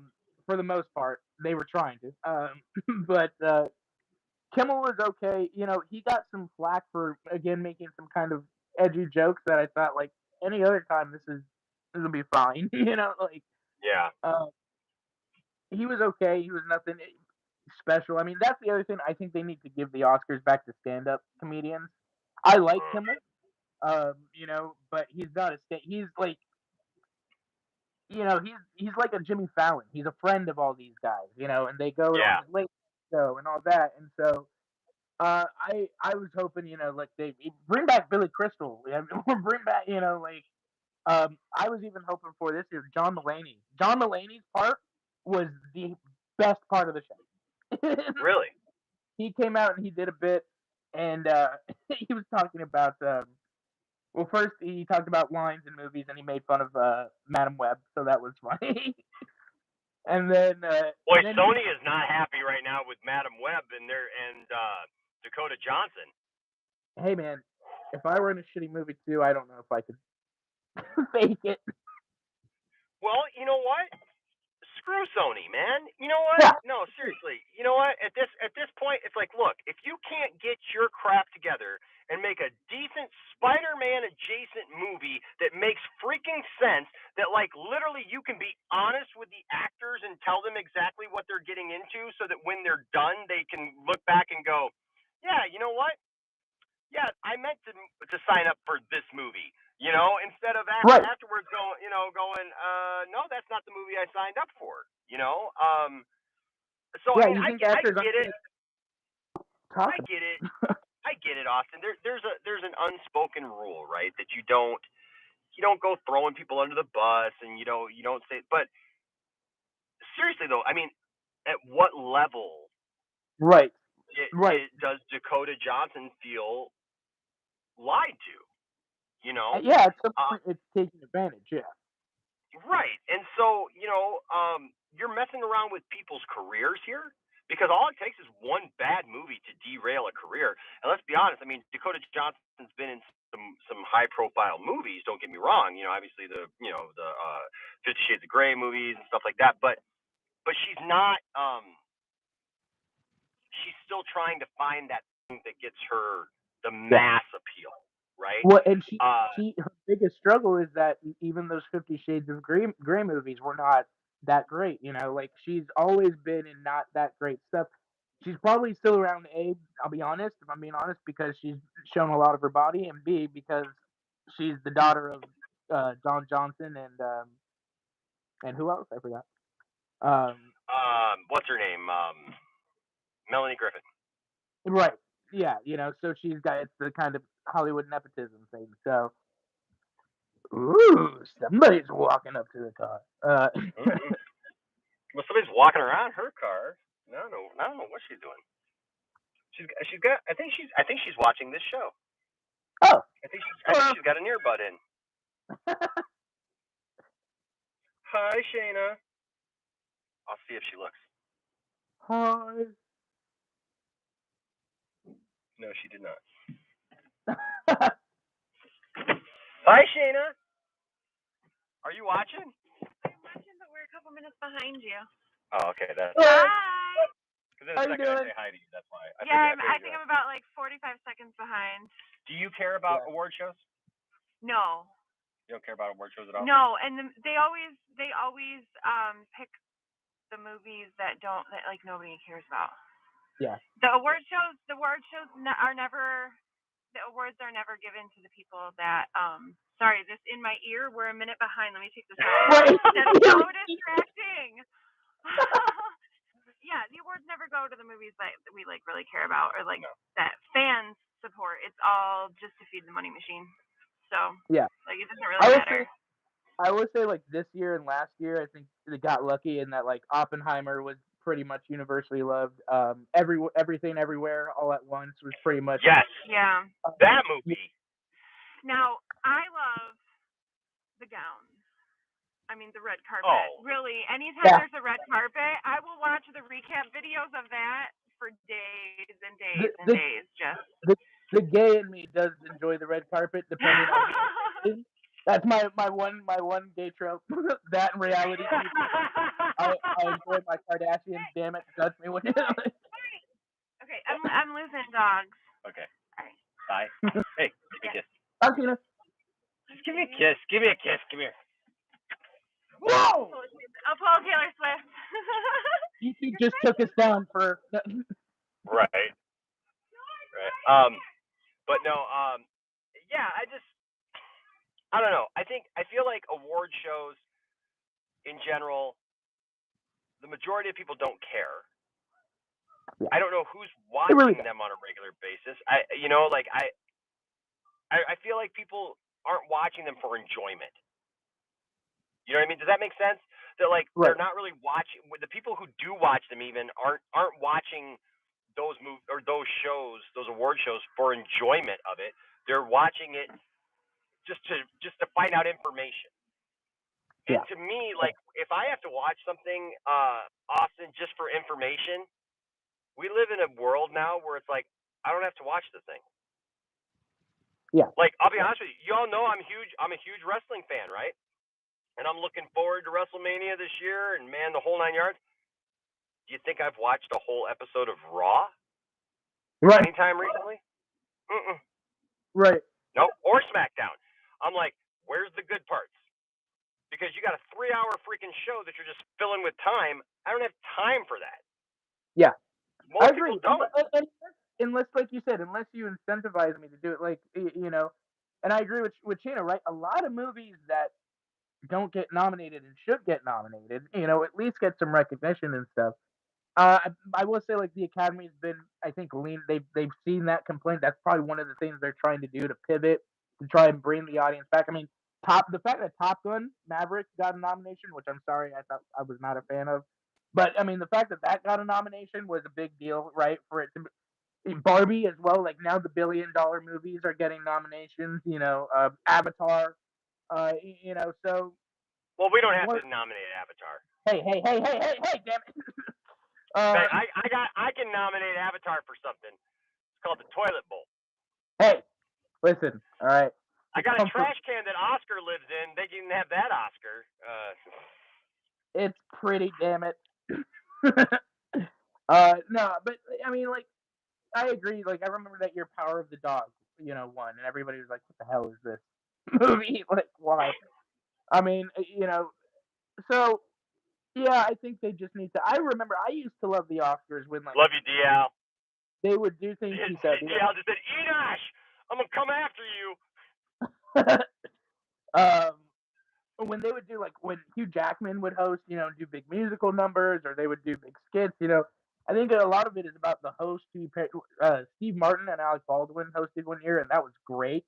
the most part, they were trying to. But Kimmel was okay. He got some flack for again making some kind of edgy jokes that I thought like any other time this will be fine. yeah. He was okay. He was nothing special. I mean, that's the other thing. I think they need to give the Oscars back to stand-up comedians. I like Kimmel, but he's not he's like, he's like a Jimmy Fallon. He's a friend of all these guys, and they go Yeah. on his late show and all that, and so. I was hoping, like they bring back Billy Crystal, or bring back, I was even hoping for this year John Mulaney. John Mulaney's part was the best part of the show. Really? He came out and he did a bit, and he was talking about. Well, first he talked about lines in movies, and he made fun of Madam Web, so that was funny. And then, boy, Sony is not happy right now with Madam Web and Dakota Johnson. Hey man, if I were in a shitty movie too, I don't know if I could fake it. Well, you know what? Screw Sony, man. You know what? Yeah. No, seriously. You know what? At this point, it's like, look, if you can't get your crap together and make a decent Spider-Man adjacent movie that makes freaking sense, that like literally you can be honest with the actors and tell them exactly what they're getting into, so that when they're done, they can look back and go, yeah, you know what? Yeah, I meant to sign up for this movie. Instead of afterwards going, no, that's not the movie I signed up for. So yeah, I mean, I get it. I get it. I get it, Austin. There's an unspoken rule, right? That you don't go throwing people under the bus, and you don't say. But seriously though, I mean, at what level? Right. Does Dakota Johnson feel lied to? Yeah, it's taking advantage. Yeah. Right, and so you're messing around with people's careers here, because all it takes is one bad movie to derail a career. And let's be honest, I mean, Dakota Johnson's been in some high profile movies. Don't get me wrong. Obviously the 50 Shades of Grey movies and stuff like that. But she's not. She's still trying to find that thing that gets her the mass appeal. Right. Well, and her biggest struggle is that even those 50 Shades of Grey movies were not that great. Like she's always been in not that great stuff. She's probably still around A. I'll be honest, if I'm being honest, because she's shown a lot of her body, and B, because she's the daughter of Don Johnson and who else? I forgot. What's her name? Melanie Griffith. Right. Yeah. So it's the kind of Hollywood nepotism thing. So, ooh, somebody's walking up to the car. Well, somebody's walking around her car. I don't know what she's doing. She's got. I think she's watching this show. Oh. I think she's got an earbud in. Hi, Shayna. I'll see if she looks. Hi. No, she did not. Hi, Shayna. Are you watching? I'm watching, but we're a couple minutes behind you. Oh, okay. That's hi. Because in a second I say hi to you. That's why. I think I'm about like 45 seconds behind. Do you care about award shows? No. You don't care about award shows at all? No, and they always pick the movies that like nobody cares about. Yeah. The award shows are never. The awards are never given to the people that. Sorry, this in my ear. We're a minute behind. Let me take this out. That's so distracting. Yeah, the awards never go to the movies that we like really care about, or like that fans support. It's all just to feed the money machine. So yeah, like it doesn't really matter. I would say like this year and last year, I think they got lucky in that like Oppenheimer was pretty much universally loved. Everything Everywhere All at Once was pretty much. Yes. Yeah. That movie. Now, I love the gowns. I mean, the red carpet. Oh. Really, anytime there's a red carpet, I will watch the recap videos of that for days and days and days. Just the gay in me does enjoy the red carpet, depending on. That's my one gay trope. That in reality, I enjoy my Kardashians. Damn it, touch me when. Okay, I'm losing dogs. Okay. All right. Bye. Hey, give me a kiss. Tina. Just give me a kiss. Give me a kiss. Come here. Whoa! I'll pull Taylor Swift. You just took us down for. Right. But no. Yeah. I don't know. I feel like award shows, in general, the majority of people don't care. Yeah. I don't know who's watching them on a regular basis. I feel like people aren't watching them for enjoyment. You know what I mean? Does that make sense? That they're not really watching. The people who do watch them even aren't watching those those shows, those award shows, for enjoyment of it. They're watching it just to find out information. And to me, if I have to watch something, Austin, just for information, we live in a world now where it's like I don't have to watch the thing. Yeah. I'll be honest with you. You all know I'm a huge wrestling fan, right? And I'm looking forward to WrestleMania this year, and man, the whole 9 yards. Do you think I've watched a whole episode of Raw? Right. Anytime recently? Mm-mm. Right. Nope. Or SmackDown. I'm like, where's the good parts? Because you got a 3-hour freaking show that you're just filling with time. I don't have time for that. Yeah. Most I agree. people don't. Unless, like you said, unless you incentivize me to do it, and I agree with Chino, right? A lot of movies that don't get nominated and should get nominated, at least get some recognition and stuff. I will say, the Academy's been, I think, lean. They've seen that complaint. That's probably one of the things they're trying to do to pivot, to try and bring the audience back. I mean, the fact that Top Gun Maverick got a nomination, which I'm sorry, I thought I was not a fan of, but I mean, the fact that got a nomination was a big deal, right? For it to. Barbie as well. Now the $1 billion movies are getting nominations. Avatar. So. Well, we don't have to nominate Avatar. Hey! Damn it! I can nominate Avatar for something. It's called the toilet bowl. Hey, listen. All right. I got a trash can that Oscar lives in. They can have that Oscar. It's pretty, damn it. No, but I mean, I agree. I remember that year Power of the Dog, won, and everybody was like, "What the hell is this movie? Why?" I mean, so yeah, I think they just need to. I remember I used to love the Oscars when love you, DL. They would do things. He said, DL just said, "Enosh, I'm gonna come after you." When they would do when Hugh Jackman would host, do big musical numbers, or they would do big skits, I think a lot of it is about the host. Steve Martin and Alec Baldwin hosted one year, and that was great.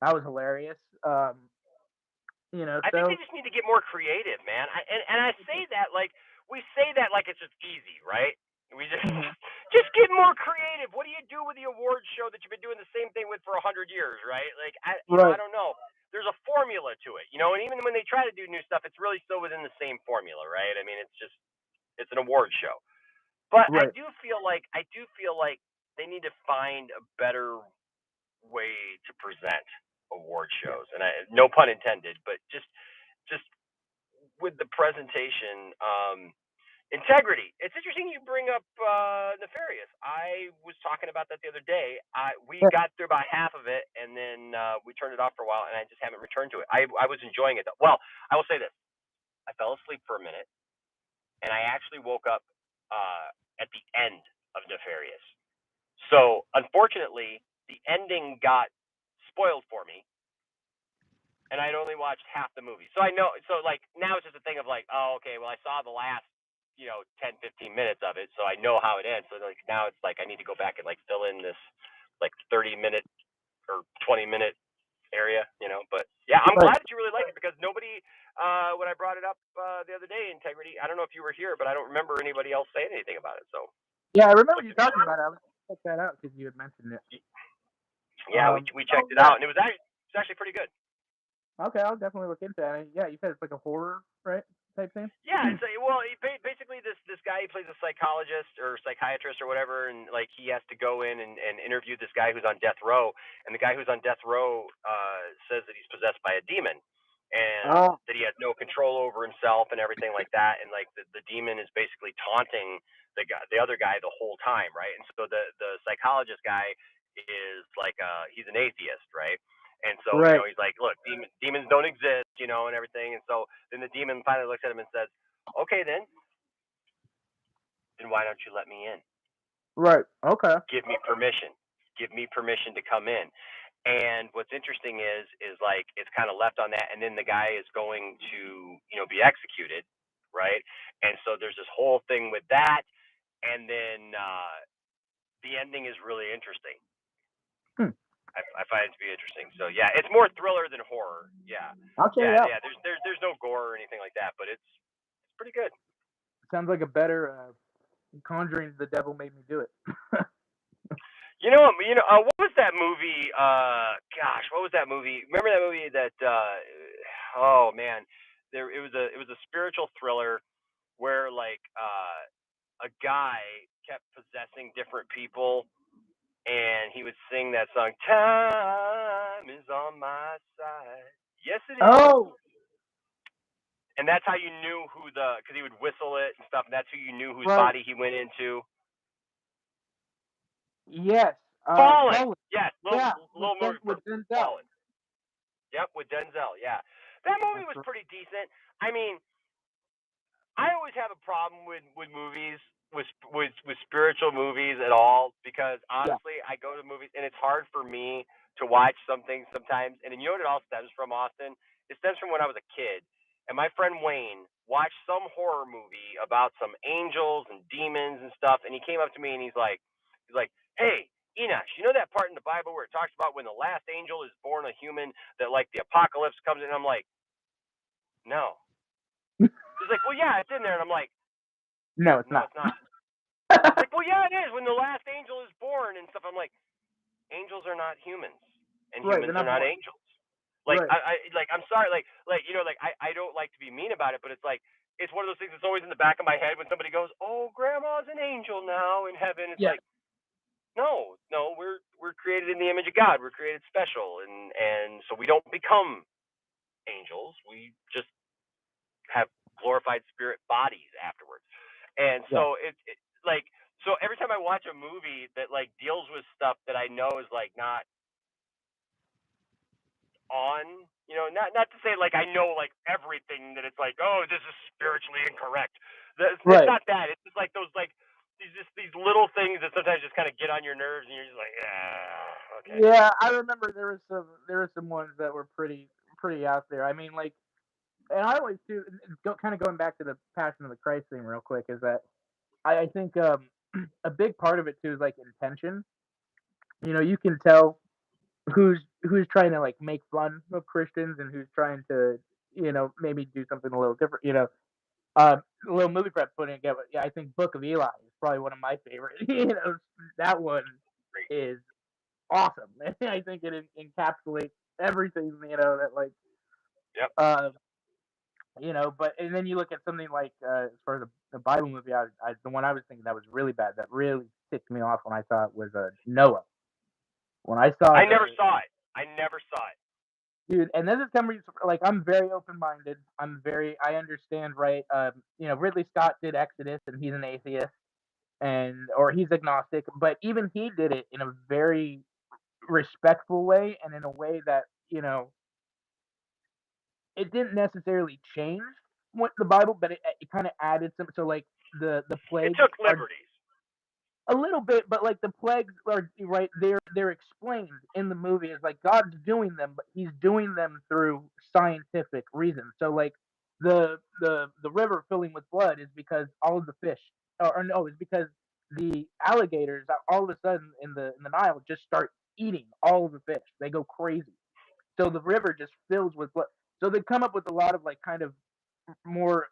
That was hilarious. I think they just need to get more creative, man. I say that we say that it's just easy, right? We just get more creative. What do you do with the awards show that you've been doing the same thing with for 100 years, right? I don't know. There's a formula to it, and even when they try to do new stuff, it's really still within the same formula, right? I mean, it's an award show. But I do feel like they need to find a better way to present award shows, and no pun intended, but just with the presentation, integrity. It's interesting you bring up Nefarious. I was talking about that the other day. We got through about half of it, and then we turned it off for a while, and I just haven't returned to it. I was enjoying it though. Well, I will say this: I fell asleep for a minute, and I actually woke up at the end of Nefarious. So, unfortunately, the ending got spoiled for me, and I'd only watched half the movie. So I know. So now it's just a thing of oh, okay. Well, I saw the last 10, 15 minutes of it, so I know how it ends. So now it's I need to go back and fill in this 30-minute or 20-minute area, But yeah, I'm glad that you really like it, because nobody, when I brought it up the other other day, Integrity. I don't know if you were here, but I don't remember anybody else saying anything about it. So yeah, I remember you talking about it. I was gonna check that out because you had mentioned it. yeah, we checked it out, and it was actually pretty good. Okay, I'll definitely look into it. Yeah, you said it's like a horror, right, type thing. Yeah, it's basically this guy, he plays a psychologist or psychiatrist or whatever, and like he has to go in and interview this guy who's on death row, and the guy who's on death row says that he's possessed by a demon, and that he has no control over himself and everything like that, and like the demon is basically taunting the other guy the whole time, right? And so the psychologist guy is like he's an atheist, right? And so, right. he's like, look, demons don't exist, and everything. And so then the demon finally looks at him and says, okay, then why don't you let me in? Right. Okay. Give me permission. Give me permission to come in. And what's interesting is like it's kind of left on that, and then the guy is going to, be executed, right? And so there's this whole thing with that, and then the ending is really interesting. I find it to be interesting. So yeah, it's more thriller than horror. Yeah. Okay. Yeah. There's no gore or anything like that, but it's pretty good. Sounds like a better Conjuring. The Devil Made Me Do It. What was that movie? Gosh, what was that movie? Remember that movie that? Oh man, it was a spiritual thriller where like a guy kept possessing different people. And he would sing that song, "Time is on my side." Yes, it is. Oh. And that's how you knew because he would whistle it and stuff, and that's who you knew whose body he went into. Yes. Fallen. Yes. Little movie with Denzel. Fallen. Yep, with Denzel. Yeah, that movie was pretty decent. I mean, I always have a problem with movies. With spiritual movies at all, because honestly, I go to movies and it's hard for me to watch some things sometimes. And you know what it all stems from, Austin? It stems from when I was a kid, and my friend Wayne watched some horror movie about some angels and demons and stuff, and he came up to me and he's like, "Hey, Enosh, you know that part in the Bible where it talks about when the last angel is born a human, that like the apocalypse comes in?" I'm like, "No." He's like, "Well, yeah, it's in there," and I'm like, No, it's not. It's not. Like, well, yeah, it is. When the last angel is born and stuff, I'm like, angels are not humans, and humans are not angels. Like, I'm sorry, I don't like to be mean about it, but it's like, it's one of those things that's always in the back of my head when somebody goes, "Oh, Grandma's an angel now in heaven." It's like, no, we're created in the image of God. We're created special, and so we don't become angels. We just have glorified spirit bodies afterwards. And so so every time I watch a movie that like deals with stuff that I know is like not on, not to say like I know like everything that it's like, oh, this is spiritually incorrect. It's not that. It's just like those like these little things that sometimes just kind of get on your nerves, and you're just like, okay. Yeah, I remember there were some ones that were pretty out there. I mean, like, and I always do. Kind of going back to the Passion of the Christ thing real quick, is that I think a big part of it too is like intention. You can tell who's trying to like make fun of Christians and who's trying to maybe do something a little different. A little movie prep putting together. Yeah, I think Book of Eli is probably one of my favorite. That one is awesome. I think it encapsulates everything. That like. Yep. But and then you look at something like as far as the Bible movie, the one I was thinking that was really bad, that really ticked me off when I saw it, was Noah. When I saw I never saw it. Dude, and this is coming like, I'm very open-minded. I understand, right? Ridley Scott did Exodus, and he's an atheist, or he's agnostic, but even he did it in a very respectful way, and in a way that it didn't necessarily change what the Bible, but it kind of added some. So like the plagues, it took liberties a little bit, but like the plagues are right. They're explained in the movie as like God's doing them, but He's doing them through scientific reasons. So like the river filling with blood is because all of the fish, or no, it's because the alligators all of a sudden in the Nile just start eating all of the fish. They go crazy. So the river just fills with blood. So they come up with a lot of like kind of more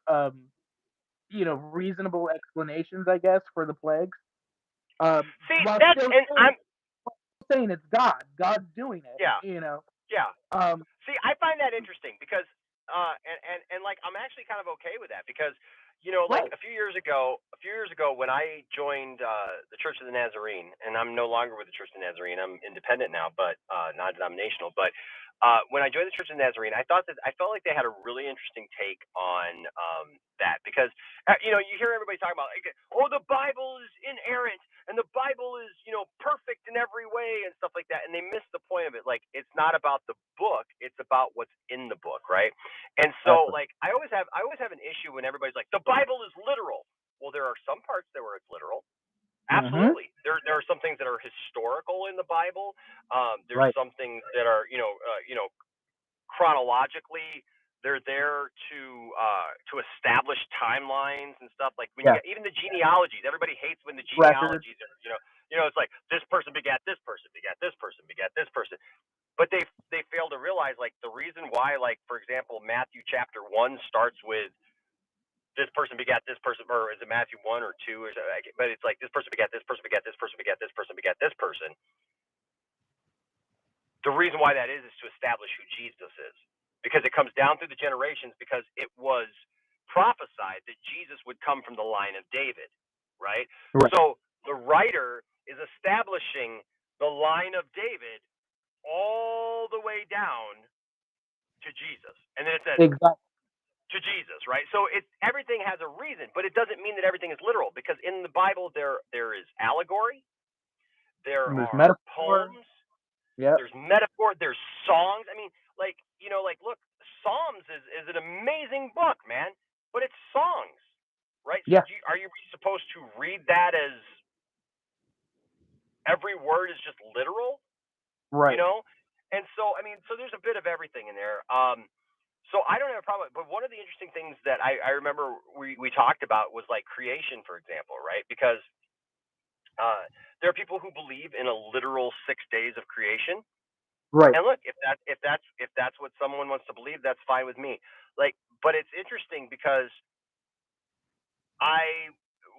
reasonable explanations, I guess, for the plagues. See, while that's still and I'm saying it's God's doing it. yeah. Yeah. Um, See, I find that interesting because and like I'm actually kind of okay with that because like right. a few years ago when I joined the Church of the Nazarene, and I'm no longer with the Church of the Nazarene, I'm independent now, but non-denominational. But when I joined the Church of the Nazarene, I felt like they had a really interesting take on that because you hear everybody talking about like, oh, the Bible is inerrant and the Bible is perfect in every way and stuff like that, and they miss the point of it. Like, it's not about the book, it's about what's in the book, right? And so like I always have an issue when everybody's like, the Bible is literal. Well, there are some parts that where it's literal. Absolutely. There are some things that are historical in the Bible. There's some things that are chronologically they're there to establish timelines and stuff. Like when you get even the genealogies, everybody hates when the genealogies are it's like this person begat this person begat this person begat this person. But they fail to realize like the reason why, like, for example, Matthew chapter 1 starts with this person begat this person, or is it Matthew 1 or 2 or something? But it's like this person begat this person begat this person begat this person begat this person. The reason why that is to establish who Jesus is, because it comes down through the generations, because it was prophesied that Jesus would come from the line of David, right? So the writer is establishing the line of David all the way down to Jesus, and then it says to Jesus, right? So everything has a reason, but it doesn't mean that everything is literal, because in the Bible there is allegory, there are poems, there's metaphor, there's songs. I mean, like look, Psalms is an amazing book, man, but it's songs, right? So are you supposed to read that as every word is just literal? Right. And so, I mean, so there's a bit of everything in there. So I don't have a problem. But one of the interesting things that I remember we talked about was like creation, for example, right? Because there are people who believe in a literal 6 days of creation. Right. And look, if that's what someone wants to believe, that's fine with me. Like, but it's interesting because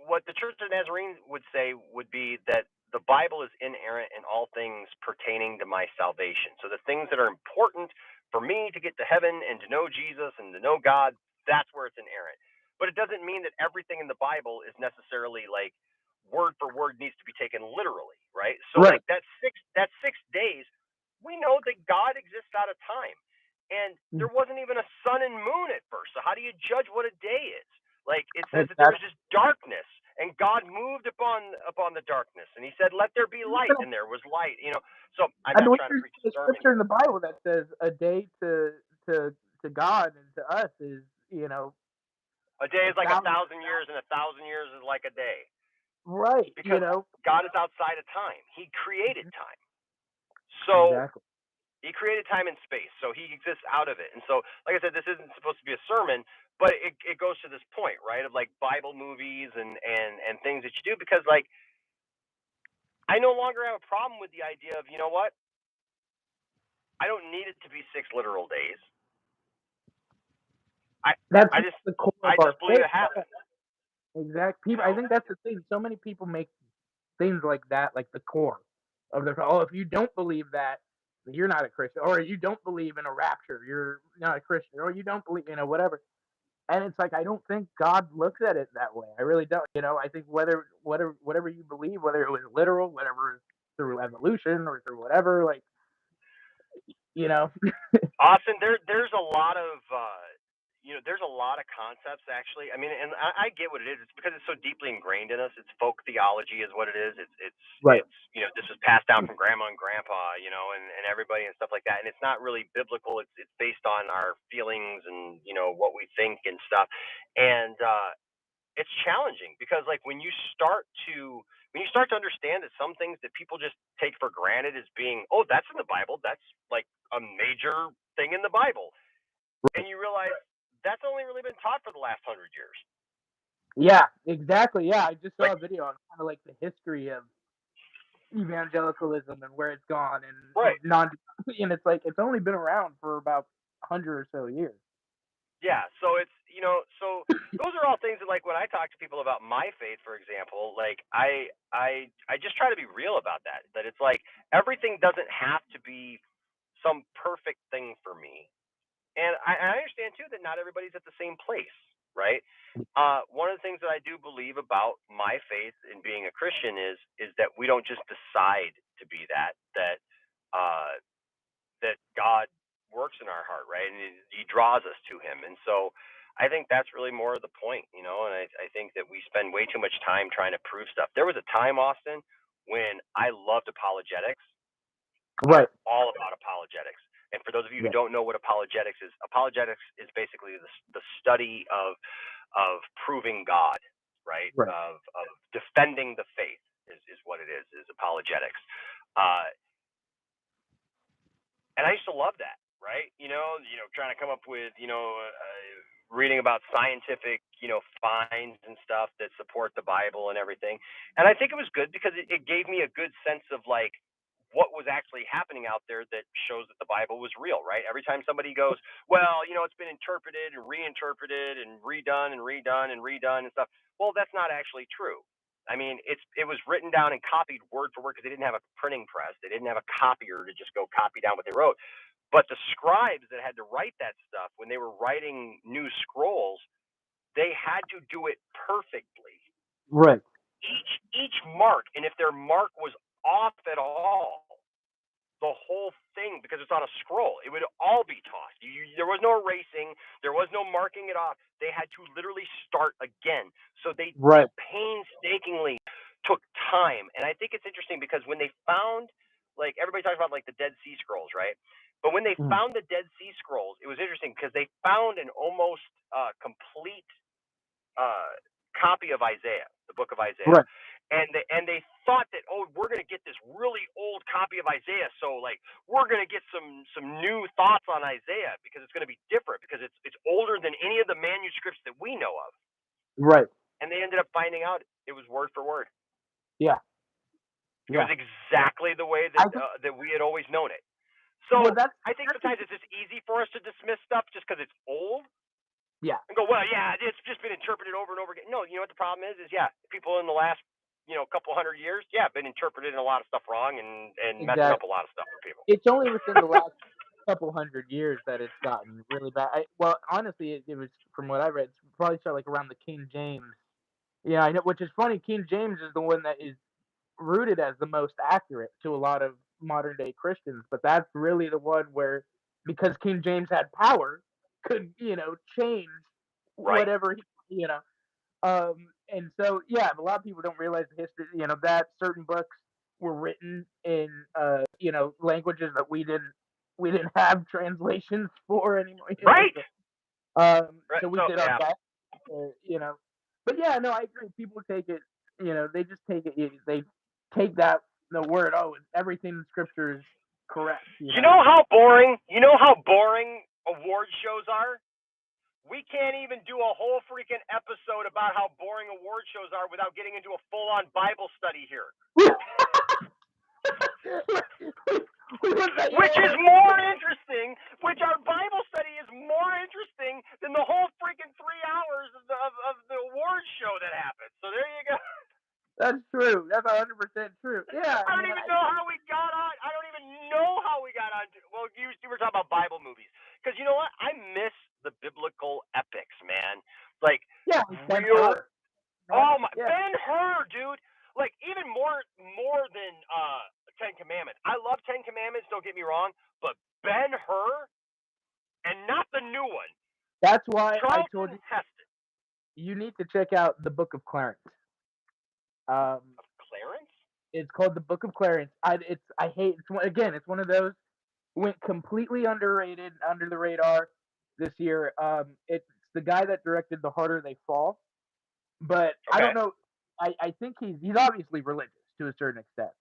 what the Church of the Nazarene would say would be that the Bible is inerrant in all things pertaining to my salvation. So the things that are important for me to get to heaven and to know Jesus and to know God, that's where it's inerrant. But it doesn't mean that everything in the Bible is necessarily like word for word needs to be taken literally, right? So like that 6 days, we know that God exists out of time. And there wasn't even a sun and moon at first. So how do you judge what a day is? Like it says that there was just darkness, and God moved upon the darkness, and He said, "Let there be light," and there was light. So I'm not trying to preach a sermon. Scripture in the Bible that says a day to God and to us is a day is like 1,000 years, and 1,000 years is like a day. Right. Because God is outside of time. He created time. So He created time and space, so He exists out of it. And so, like I said, this isn't supposed to be a sermon, but it goes to this point, right, of like Bible movies and things that you do, because like I no longer have a problem with the idea of, you know what, I don't need it to be 6 literal days. I just believe it happened. Exactly. I think that's the thing. So many people make things like that like the core of their. Oh, if you don't believe that, you're not a Christian, or you don't believe in a rapture, you're not a Christian, or you don't believe whatever. And it's like I don't think God looks at it that way. I really don't. I think whatever you believe, whether it was literal, whatever through evolution or through whatever, like Austin, there's a lot of there's a lot of concepts actually. I mean, and I get what it is. It's because it's so deeply ingrained in us. It's folk theology is what it is. It's this was passed down from grandma and grandpa, and everybody and stuff like that. And it's not really biblical. It's based on our feelings and what we think and stuff. And it's challenging because like when you start to understand that some things that people just take for granted as being, oh, that's in the Bible, that's like a major thing in the Bible, and you realize that's only really been taught for the last 100 years. Yeah, exactly. Yeah, I just saw a video on kind of like the history of evangelicalism and where it's gone, and and it's like it's only been around for about 100 or so years. Yeah, so it's so those are all things that, like, when I talk to people about my faith, for example, like, I just try to be real about that. That it's like everything doesn't have to be some perfect thing for me. And I understand too that not everybody's at the same place, right? One of the things that I do believe about my faith in being a Christian is that we don't just decide to be uh, that God works in our heart, right? And he draws us to him. And so I think that's really more of the point, and I think that we spend way too much time trying to prove stuff. There was a time, Austin, when I loved apologetics. Right. I'm all about apologetics. And for those of you who don't know what apologetics is basically the study of proving God, right? Of defending the faith is what it is apologetics. And I used to love that, right? Trying to come up with, reading about scientific, finds and stuff that support the Bible and everything. And I think it was good because it gave me a good sense of, like, what was actually happening out there that shows that the Bible was real, right? Every time somebody goes, well, it's been interpreted and reinterpreted and redone and redone and redone and stuff. Well, that's not actually true. I mean, it was written down and copied word for word because they didn't have a printing press. They didn't have a copier to just go copy down what they wrote. But the scribes that had to write that stuff, when they were writing new scrolls, they had to do it perfectly. Right. Each mark, and if their mark was off at all, the whole thing, because it's on a scroll, it would all be tossed. There was no erasing. There was no marking it off. They had to literally start again. So they painstakingly took time. And I think it's interesting because when they found, like, everybody talks about, like, the Dead Sea Scrolls, right? But when they found the Dead Sea Scrolls, it was interesting because they found an almost complete copy of Isaiah, the book of Isaiah. Right. And they thought that, oh, we're going to get this really old copy of Isaiah, so, like, we're going to get some new thoughts on Isaiah because it's going to be different because it's older than any of the manuscripts that we know of. Right. And they ended up finding out it was word for word. Yeah. It was exactly the way that we had always known it. So I think sometimes it's just easy for us to dismiss stuff just because it's old. Yeah. And go, well, yeah, it's just been interpreted over and over again. No, you know what the problem is? People in the last, couple hundred years, been interpreting a lot of stuff wrong and messing up a lot of stuff for people. It's only within the last couple hundred years that it's gotten really bad. Well, honestly, it was, from what I read, it's probably started like around the King James. Yeah, I know, which is funny. King James is the one that is rooted as the most accurate to a lot of modern day Christians, but that's really the one where, because King James had power, could change whatever and so a lot of people don't realize the history. That certain books were written in languages that we didn't have translations for anymore. Right. So we did our best. But no, I agree. People take it. They just take it. They take that the word. Oh, everything in Scripture is correct. You know how boring award shows are? We can't even do a whole freaking episode about how boring award shows are without getting into a full-on Bible study here. Which is more interesting, our Bible study is more interesting than the whole freaking 3 hours of the award show that happened. So there you go. That's true. That's 100% true. Yeah. I don't even know how we got on. I don't even know how we got on. Well, you were talking about Bible movies. Because you know what? I miss the biblical epics, man. Like, real. Oh my, Ben-Hur, dude. Like, even more than Ten Commandments. I love Ten Commandments. Don't get me wrong, but Ben-Hur, and not the new one. That's why I told you Heston. You need to check out the Book of Clarence. Clarence? It's called the Book of Clarence. It's one of those went completely underrated, under the radar this year. It's the guy that directed The Harder They Fall, but I don't know. I think he's obviously religious to a certain extent.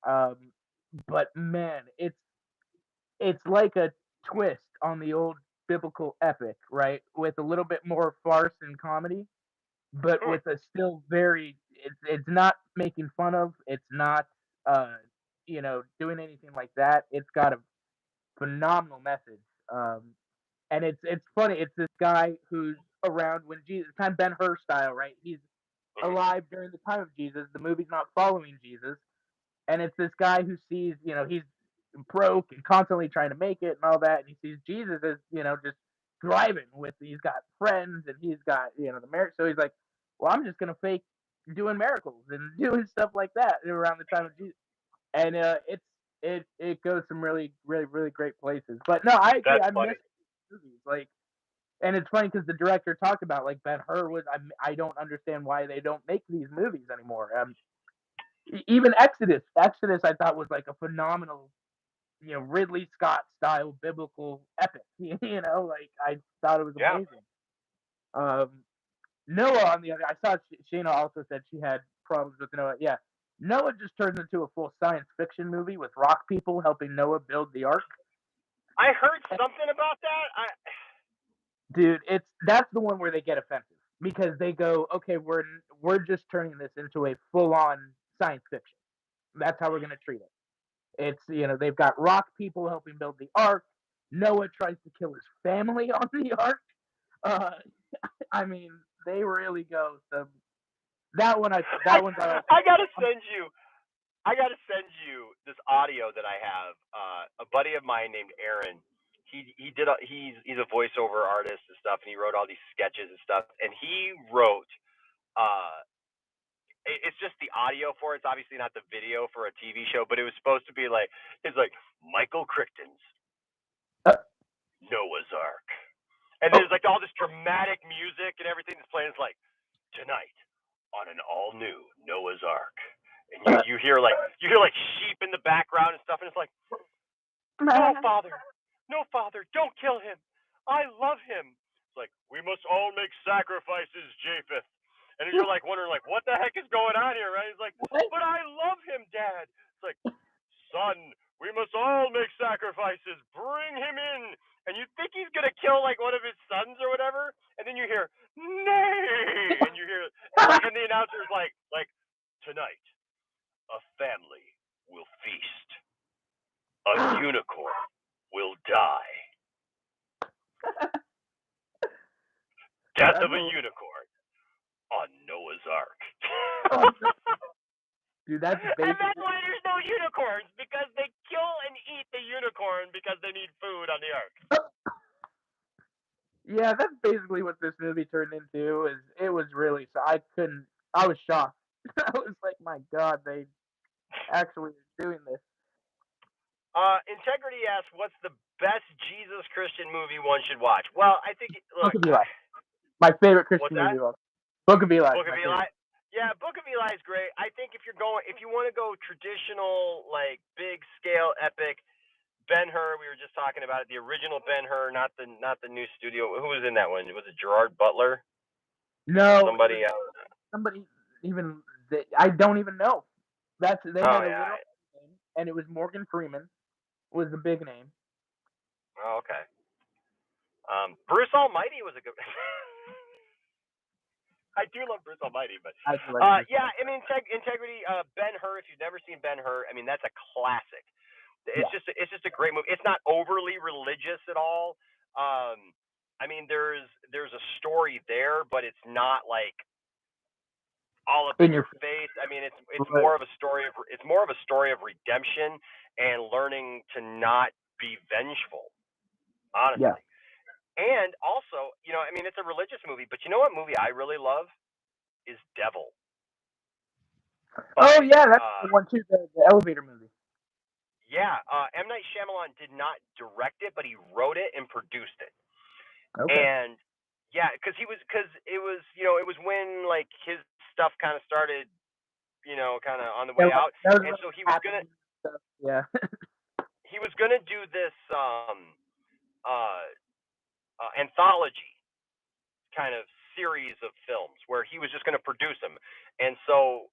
But man, it's like a twist on the old biblical epic, right? With a little bit more farce and comedy, but with a still very. It's not making fun of. It's not doing anything like that. It's got a phenomenal message. And it's funny. It's this guy who's around when Jesus, kind of Ben-Hur style, right? He's alive during the time of Jesus. The movie's not following Jesus, and it's this guy who sees, he's broke and constantly trying to make it and all that, and he sees Jesus as, just driving with, he's got friends and he's got, the marriage. So he's like, well, I'm just gonna fake doing miracles and doing stuff like that around the time of Jesus, and it goes some really, really, really great places. But no, I agree. I miss movies like. And it's funny because the director talked about like Ben-Hur was. I don't understand why they don't make these movies anymore. Even Exodus I thought was like a phenomenal, Ridley Scott style biblical epic. Like I thought it was amazing. Noah, on the other, I saw Shayna also said she had problems with Noah. Yeah, Noah just turns into a full science fiction movie with rock people helping Noah build the ark. I heard something about that. Dude, that's the one where they get offensive because they go, okay, we're just turning this into a full-on science fiction. That's how we're going to treat it. It's, they've got rock people helping build the ark. Noah tries to kill his family on the ark. I mean, they really go. So that one's. I gotta send you this audio that I have. A buddy of mine named Aaron. He's a voiceover artist and stuff, and he wrote all these sketches and stuff. And he wrote. It's just the audio for it. It's obviously not the video for a TV show, but it was supposed to be like Michael Crichton's Noah's Ark, and there's like all this dramatic music and everything that's playing. It's like tonight on an all new Noah's Ark, and you hear like sheep in the background and stuff, and it's like, no father, don't kill him. I love him. It's like, we must all make sacrifices, Japheth. And you're like wondering, like, what the heck is going on here, right? He's like, but I love him, Dad. It's like, son, we must all make sacrifices. Bring him in. And you think he's gonna kill like one of his sons or whatever, and then you hear, nay, and you hear, and the announcer's like, tonight, a family will feast. A unicorn will die. Death of a unicorn. On Noah's Ark. Dude, that's basically... And that's why there's no unicorns, because they kill and eat the unicorn because they need food on the ark. Yeah, that's basically what this movie turned into. It was really... I was shocked. I was like, my God, they actually are doing this. Integrity asks, what's the best Jesus Christian movie one should watch? Well, I think... Look, Book of Eli. My favorite Christian movie. Book of Eli. Book of Eli. Yeah, Book of Eli is great. I think if you want to go traditional, like big scale epic, Ben-Hur, we were just talking about it, the original Ben-Hur, not the new studio. Who was in that one? Was it Gerard Butler? No. Somebody even I don't even know. They had a little name, and it was Morgan Freeman was the big name. Oh, okay. Bruce Almighty was a good. I do love Bruce Almighty, but yeah, I mean Integrity, Ben-Hur. If you've never seen Ben-Hur, I mean that's a classic. It's just a great movie. It's not overly religious at all. I mean there's a story there, but it's not like all up in your face. I mean it's more of a story of redemption and learning to not be vengeful. Honestly. Yeah. And also, I mean, it's a religious movie, but you know what movie I really love is Devil. Oh, yeah, that's the one, too, the elevator movie. Yeah, M. Night Shyamalan did not direct it, but he wrote it and produced it. Okay. And, yeah, because it was when, like, his stuff kind of started, kind of on the way out. And so he was going to... Yeah. He was going to do this... anthology kind of series of films where he was just going to produce them, and so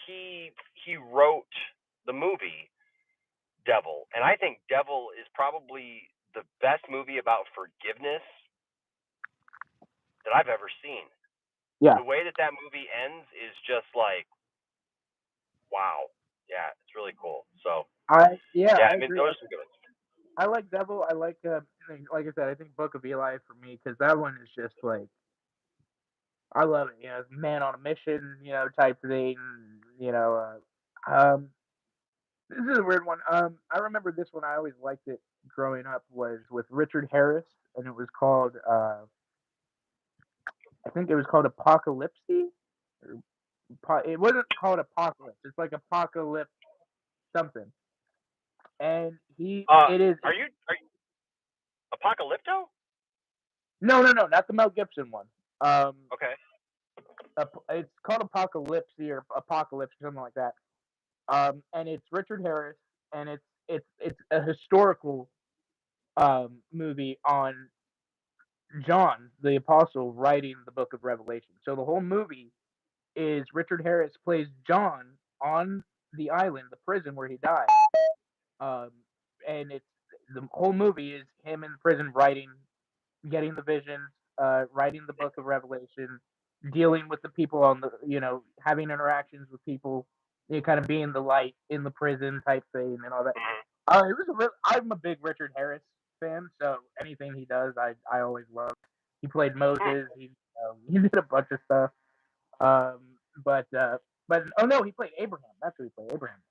he wrote the movie Devil, and I think Devil is probably the best movie about forgiveness that I've ever seen. Yeah, the way that movie ends is just like, wow. Yeah, it's really cool. So I mean, those are good ones. I like Devil. I like like I said, I think Book of Eli for me, because that one is just like, I love it. You know, it's man on a mission, you know, type thing. You know, this is a weird one. I remember this one. I always liked it growing up. Was with Richard Harris, and it was called. I think it was called Apocalypse. It wasn't called Apocalypse. It's like Apocalypse something. And it is. Are you Apocalypto? No, not the Mel Gibson one. Okay. It's called Apocalypse or Apocalypse or something like that. And it's Richard Harris, and it's a historical movie on John the Apostle writing the Book of Revelation. So the whole movie is Richard Harris plays John on the island, the prison where he died. And it's the whole movie is him in prison writing, getting the visions, writing the Book of Revelation, dealing with the people on the, you know, having interactions with people, you know, kind of being the light in the prison type thing and all that. I'm a big Richard Harris fan, so anything he does, I always love. He played Moses. He did a bunch of stuff. But oh no, he played Abraham. That's who he played, Abraham.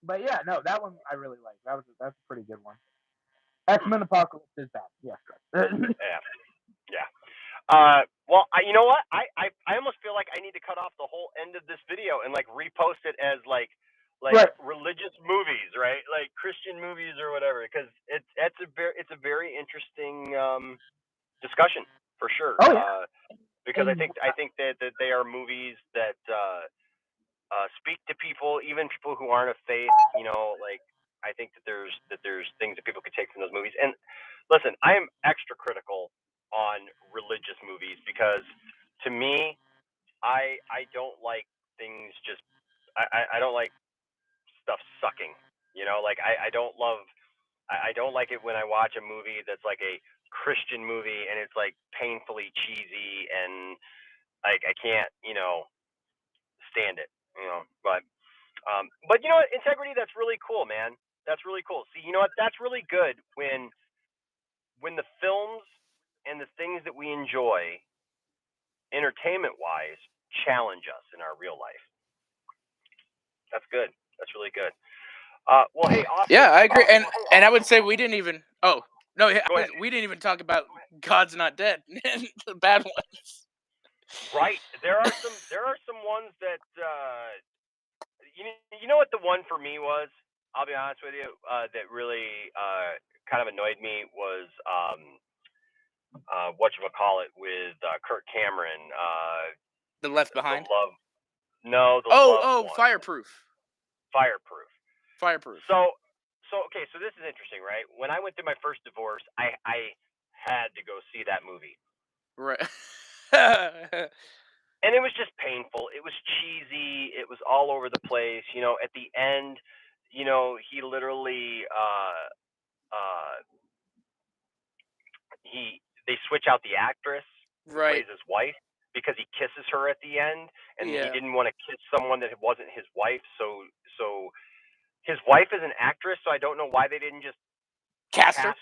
But yeah, no, that one I really like. That's a pretty good one. X-Men Apocalypse is bad. Yes. Yeah. Well, you know what? I almost feel like I need to cut off the whole end of this video and like repost it as like Right. religious movies, right? Like Christian movies or whatever, because it's a very interesting discussion for sure. Oh yeah. Because I think that they are movies that speak to people, even people who aren't of faith. You know, like I think that there's things that people could take from those movies. And listen, I am extra critical on religious movies because to me, I don't like things just I don't like stuff sucking. You know, like I don't like it when I watch a movie that's like a Christian movie and it's like painfully cheesy and like I can't, you know, stand it, you know. But you know what, integrity, that's really cool, man. That's really cool. See, you know what, that's really good when the films and the things that we enjoy entertainment wise challenge us in our real life. That's good. That's really good. Well, hey, Austin. Yeah, I agree, and I would say we didn't even. Oh no, we didn't even talk about God's Not Dead, the bad ones. Right. There are some ones that you know what the one for me was. I'll be honest with you. That really kind of annoyed me was whatchamacallit with Kirk Cameron. The Left Behind. The Love. No, the Love one. Fireproof. So okay, so this is interesting, right? When I went through my first divorce, I had to go see that movie. Right. And it was just painful. It was cheesy. It was all over the place. You know, at the end, you know, he literally they switch out the actress who plays his wife because he kisses her at the end, and he didn't want to kiss someone that wasn't his wife. So his wife is an actress, so I don't know why they didn't just cast her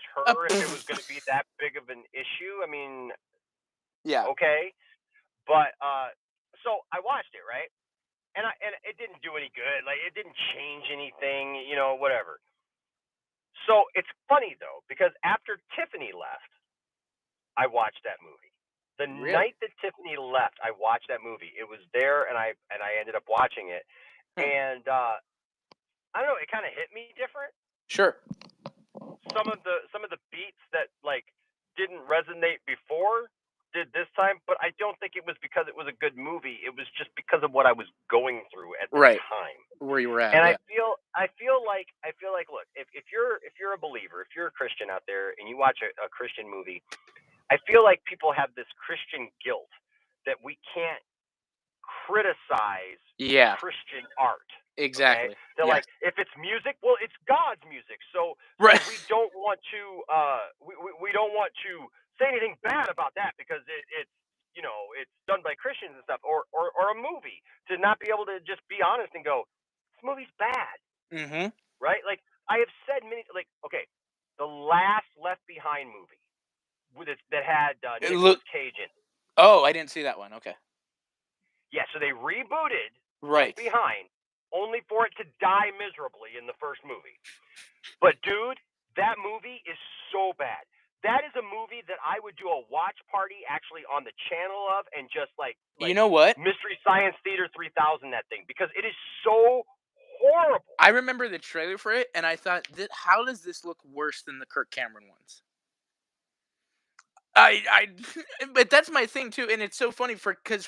if it was going to be that big of an issue. I mean, yeah, okay, but so I watched it, right, and it didn't do any good. Like, it didn't change anything, you know, whatever. So it's funny though, because after Tiffany left, I watched that movie. The night that Tiffany left, I watched that movie. It was there, and I ended up watching it, and I don't know, it kind of hit me different. Sure. Some of the beats that like didn't resonate before did this time, but I don't think it was because it was a good movie. It was just because of what I was going through at the time, where you were at. And I feel like look, if you're a believer, if you're a Christian out there and you watch a Christian movie, I feel like people have this Christian guilt that we can't criticize Christian art. Exactly. Okay? They're like, if it's music, well, it's God's music, so we don't want to we don't want to say anything bad about that because it's, you know, it's done by Christians and stuff, or a movie, to not be able to just be honest and go, this movie's bad. Mm-hmm. Right? Like, I have said many, like, okay, the last Left Behind movie that had Nicolas Cage in. Oh, I didn't see that one. Okay. Yeah, so they rebooted Right. Left Behind, only for it to die miserably in the first movie. But dude, that movie is so bad. That is a movie that I would do a watch party actually on the channel of, and just like you know what? Mystery Science Theater 3000 that thing, because it is so horrible. I remember the trailer for it, and I thought, how does this look worse than the Kirk Cameron ones? But that's my thing too, and it's so funny because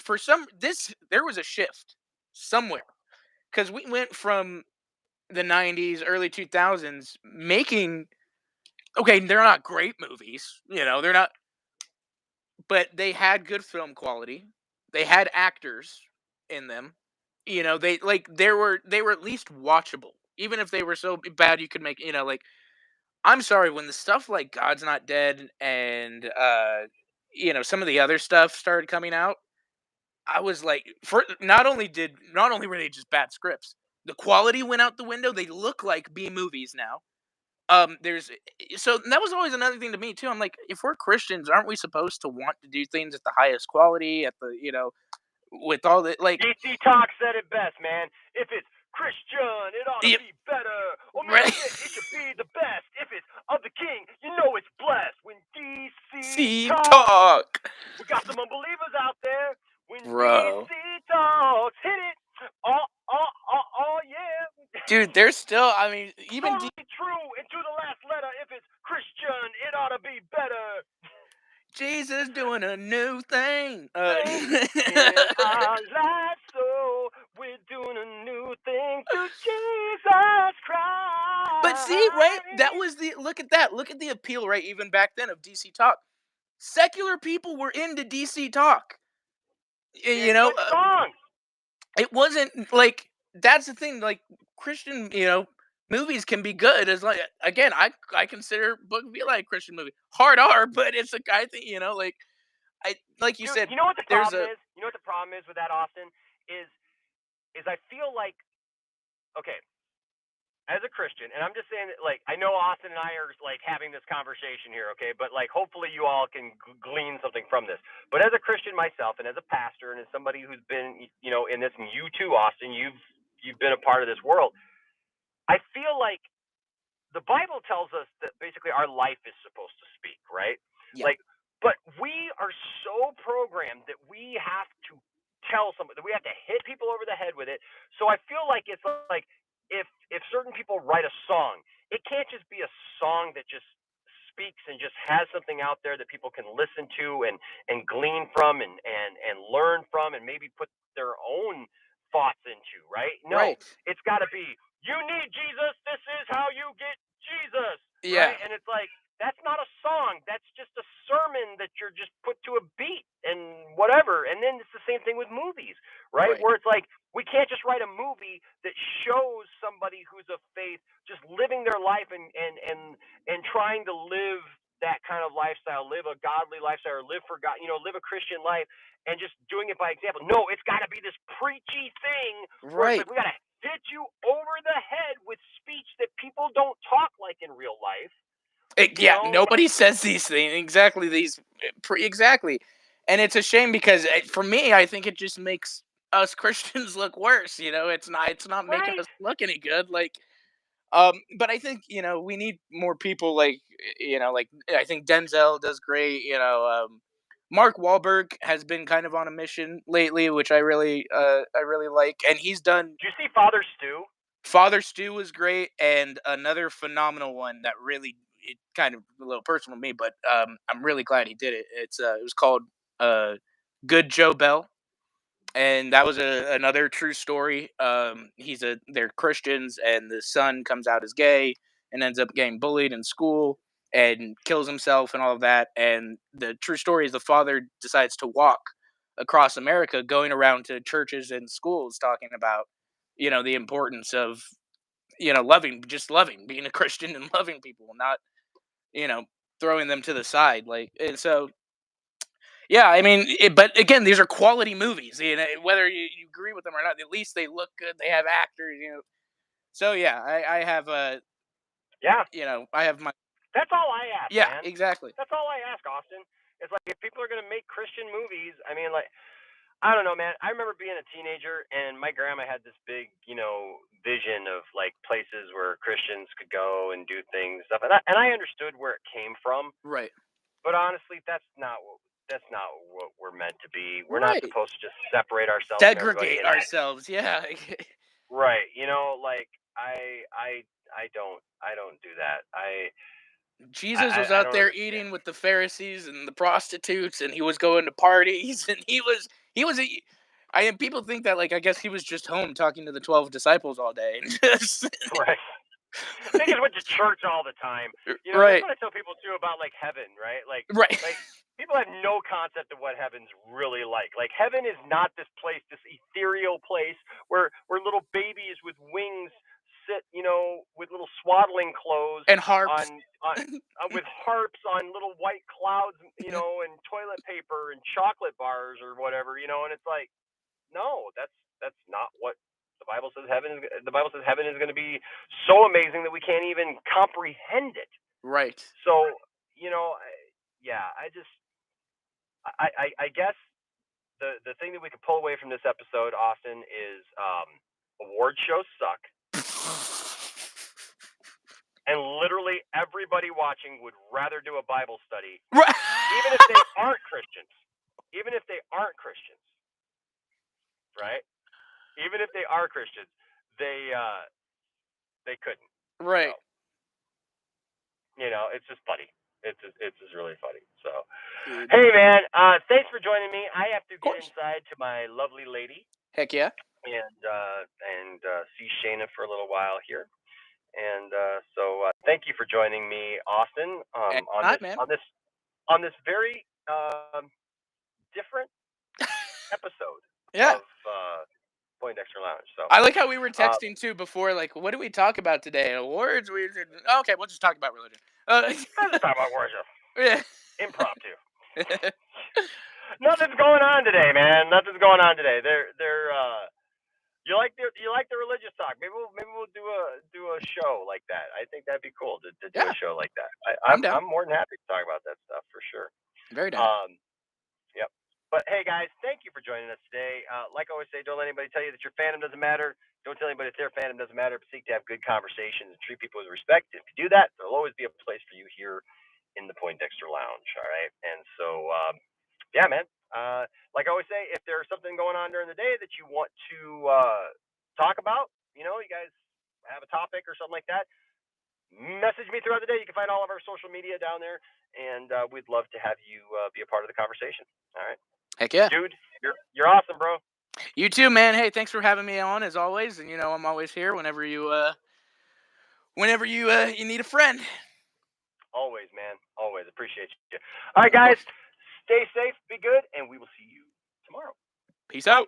there was a shift somewhere, because we went from the 90s, early 2000s making, okay, they're not great movies, they're not, but they had good film quality, they had actors in them, they were at least watchable, even if they were so bad you could make, I'm sorry, when the stuff like God's Not Dead and some of the other stuff started coming out, I was like, not only were they just bad scripts, the quality went out the window. They look like B movies now. So that was always another thing to me too. I'm like, if we're Christians, aren't we supposed to want to do things at the highest quality, at the with all the like? DC Talk said it best, man. If it's Christian, it ought to be better. Or maybe it should be the best. If it's of the King, you know it's blessed. When DC talk. We got some unbelievers out there. When Bro. DC talks, hit it. Oh, yeah. Dude, there's still, I mean, even totally true. And to the last letter, if it's Christian, it ought to be better. Jesus doing a new thing. In our lives, so we're doing a new thing to Jesus Christ. But see, right? That was look at that. Look at the appeal, right? Even back then of DC Talk. Secular people were into DC Talk. Good songs. It wasn't like, that's the thing, like Christian, movies can be good as like, again, I consider Book of Eli a Christian movie. Hard R, but it's a guy thing, like you said. You know what the problem is? You know what the problem is with that, Austin? Is I feel like, okay, as a Christian, and I'm just saying that, like, I know Austin and I are like having this conversation here, okay, but like hopefully you all can glean something from this. But as a Christian myself, and as a pastor, and as somebody who's been, in this, and you too, Austin, you've been a part of this world. I feel like the Bible tells us that basically our life is supposed to speak, right? Yeah. But we are so programmed that we have to tell somebody, that we have to hit people over the head with it. So I feel like it's like, if certain people write a song, it can't just be a song that just speaks and just has something out there that people can listen to and glean from and learn from and maybe put their own thoughts into, right? No, right. It's got to be, you need Jesus, this is how you get Jesus. Yeah. Right? And it's like, that's not a song. That's just a sermon that you're just put to a beat and whatever. And then it's the same thing with movies, right? Where it's like, we can't just write a movie that shows somebody who's of faith just living their life and trying to live that kind of lifestyle, live a godly lifestyle, or live for God, live a Christian life, and just doing it by example. No, it's got to be this preachy thing. Where it's like, we got to hit you over the head with speech that people don't talk like in real life. Nobody says these things exactly, and it's a shame because for me, I think it just makes us Christians look worse. It's not making us look any good. Like, but I think we need more people like I think Denzel does great. Mark Wahlberg has been kind of on a mission lately, which I really like, and he's done. Did you see Father Stu? Father Stu was great, and another phenomenal one that really, it kind of a little personal to me, but I'm really glad he did it. It was called Good Joe Bell, and that was another true story. They're Christians, and the son comes out as gay and ends up getting bullied in school and kills himself and all of that. And the true story is the father decides to walk across America, going around to churches and schools talking about the importance of loving, being a Christian and loving people, not throwing them to the side. Like, and so yeah, I mean, but again, these are quality movies. Whether you agree with them or not, at least they look good. They have actors. So yeah, I have Yeah. I have my. That's all I ask, Yeah, man. exactly. That's all I ask, Austin. It's like if people are going to make Christian movies, I mean, like, I don't know, man. I remember being a teenager, and my grandma had this big, vision of like places where Christians could go and do things, stuff, and I understood where it came from. Right. But honestly, that's not what we're meant to be. We're Right. not supposed to just separate ourselves from everybody. Segregate ourselves. Yeah. Right. Like I don't do that. Jesus was out don't there understand. eating with the Pharisees and the prostitutes, and he was going to parties, and he was. People think that, like, I guess he was just home talking to the 12 disciples all day. And just, Right. They just went to church all the time. Right. That's what I tell people too about like heaven, right? Like Right. people have no concept of what heaven's really like. Like heaven is not this place, this ethereal place where little babies with wings sit, with little swaddling clothes And harps. with harps on little white clouds, and toilet paper and chocolate bars or whatever, and it's like, no, that's not what the Bible says heaven is. The Bible says heaven is going to be so amazing that we can't even comprehend it. Right. So, I guess the thing that we could pull away from this episode, Austin, is award shows suck. And literally everybody watching would rather do a Bible study, right. even if they aren't Christians. Even if they aren't Christians, right? Even if they are Christians, they couldn't. Right. So, it's just funny. It's just really funny. So, hey man, thanks for joining me. I have to get inside to my lovely lady. Heck yeah. And see Shayna for a little while here. And so thank you for joining me, Austin, on this very different episode of Poindexter Lounge. So I like how we were texting too before, like, what do we talk about today? Awards? Okay, we'll just talk about religion. Let's talk about worship. Yeah. Impromptu. Nothing's going on today, man. Nothing's going on today. You like the religious talk? Maybe we'll do a show like that. I think that'd be cool to do a show like that. I'm more than happy to talk about that stuff for sure. Very down. Yep. But hey guys, thank you for joining us today. Like I always say, don't let anybody tell you that your fandom doesn't matter. Don't tell anybody that their fandom doesn't matter. But seek to have good conversations and treat people with respect. If you do that, there'll always be a place for you here in the Poindexter Lounge. All right. And so, yeah, man. Like I always say, if there's something going on during the day that you want to talk about, you guys have a topic or something like that, message me throughout the day. You can find all of our social media down there, and we'd love to have you be a part of the conversation. All right. Heck yeah. Dude, you're awesome, bro. You too, man. Hey, thanks for having me on as always. And I'm always here whenever you you need a friend. Always, man. Always. Appreciate you. All right, guys. Stay safe, be good, and we will see you tomorrow. Peace out.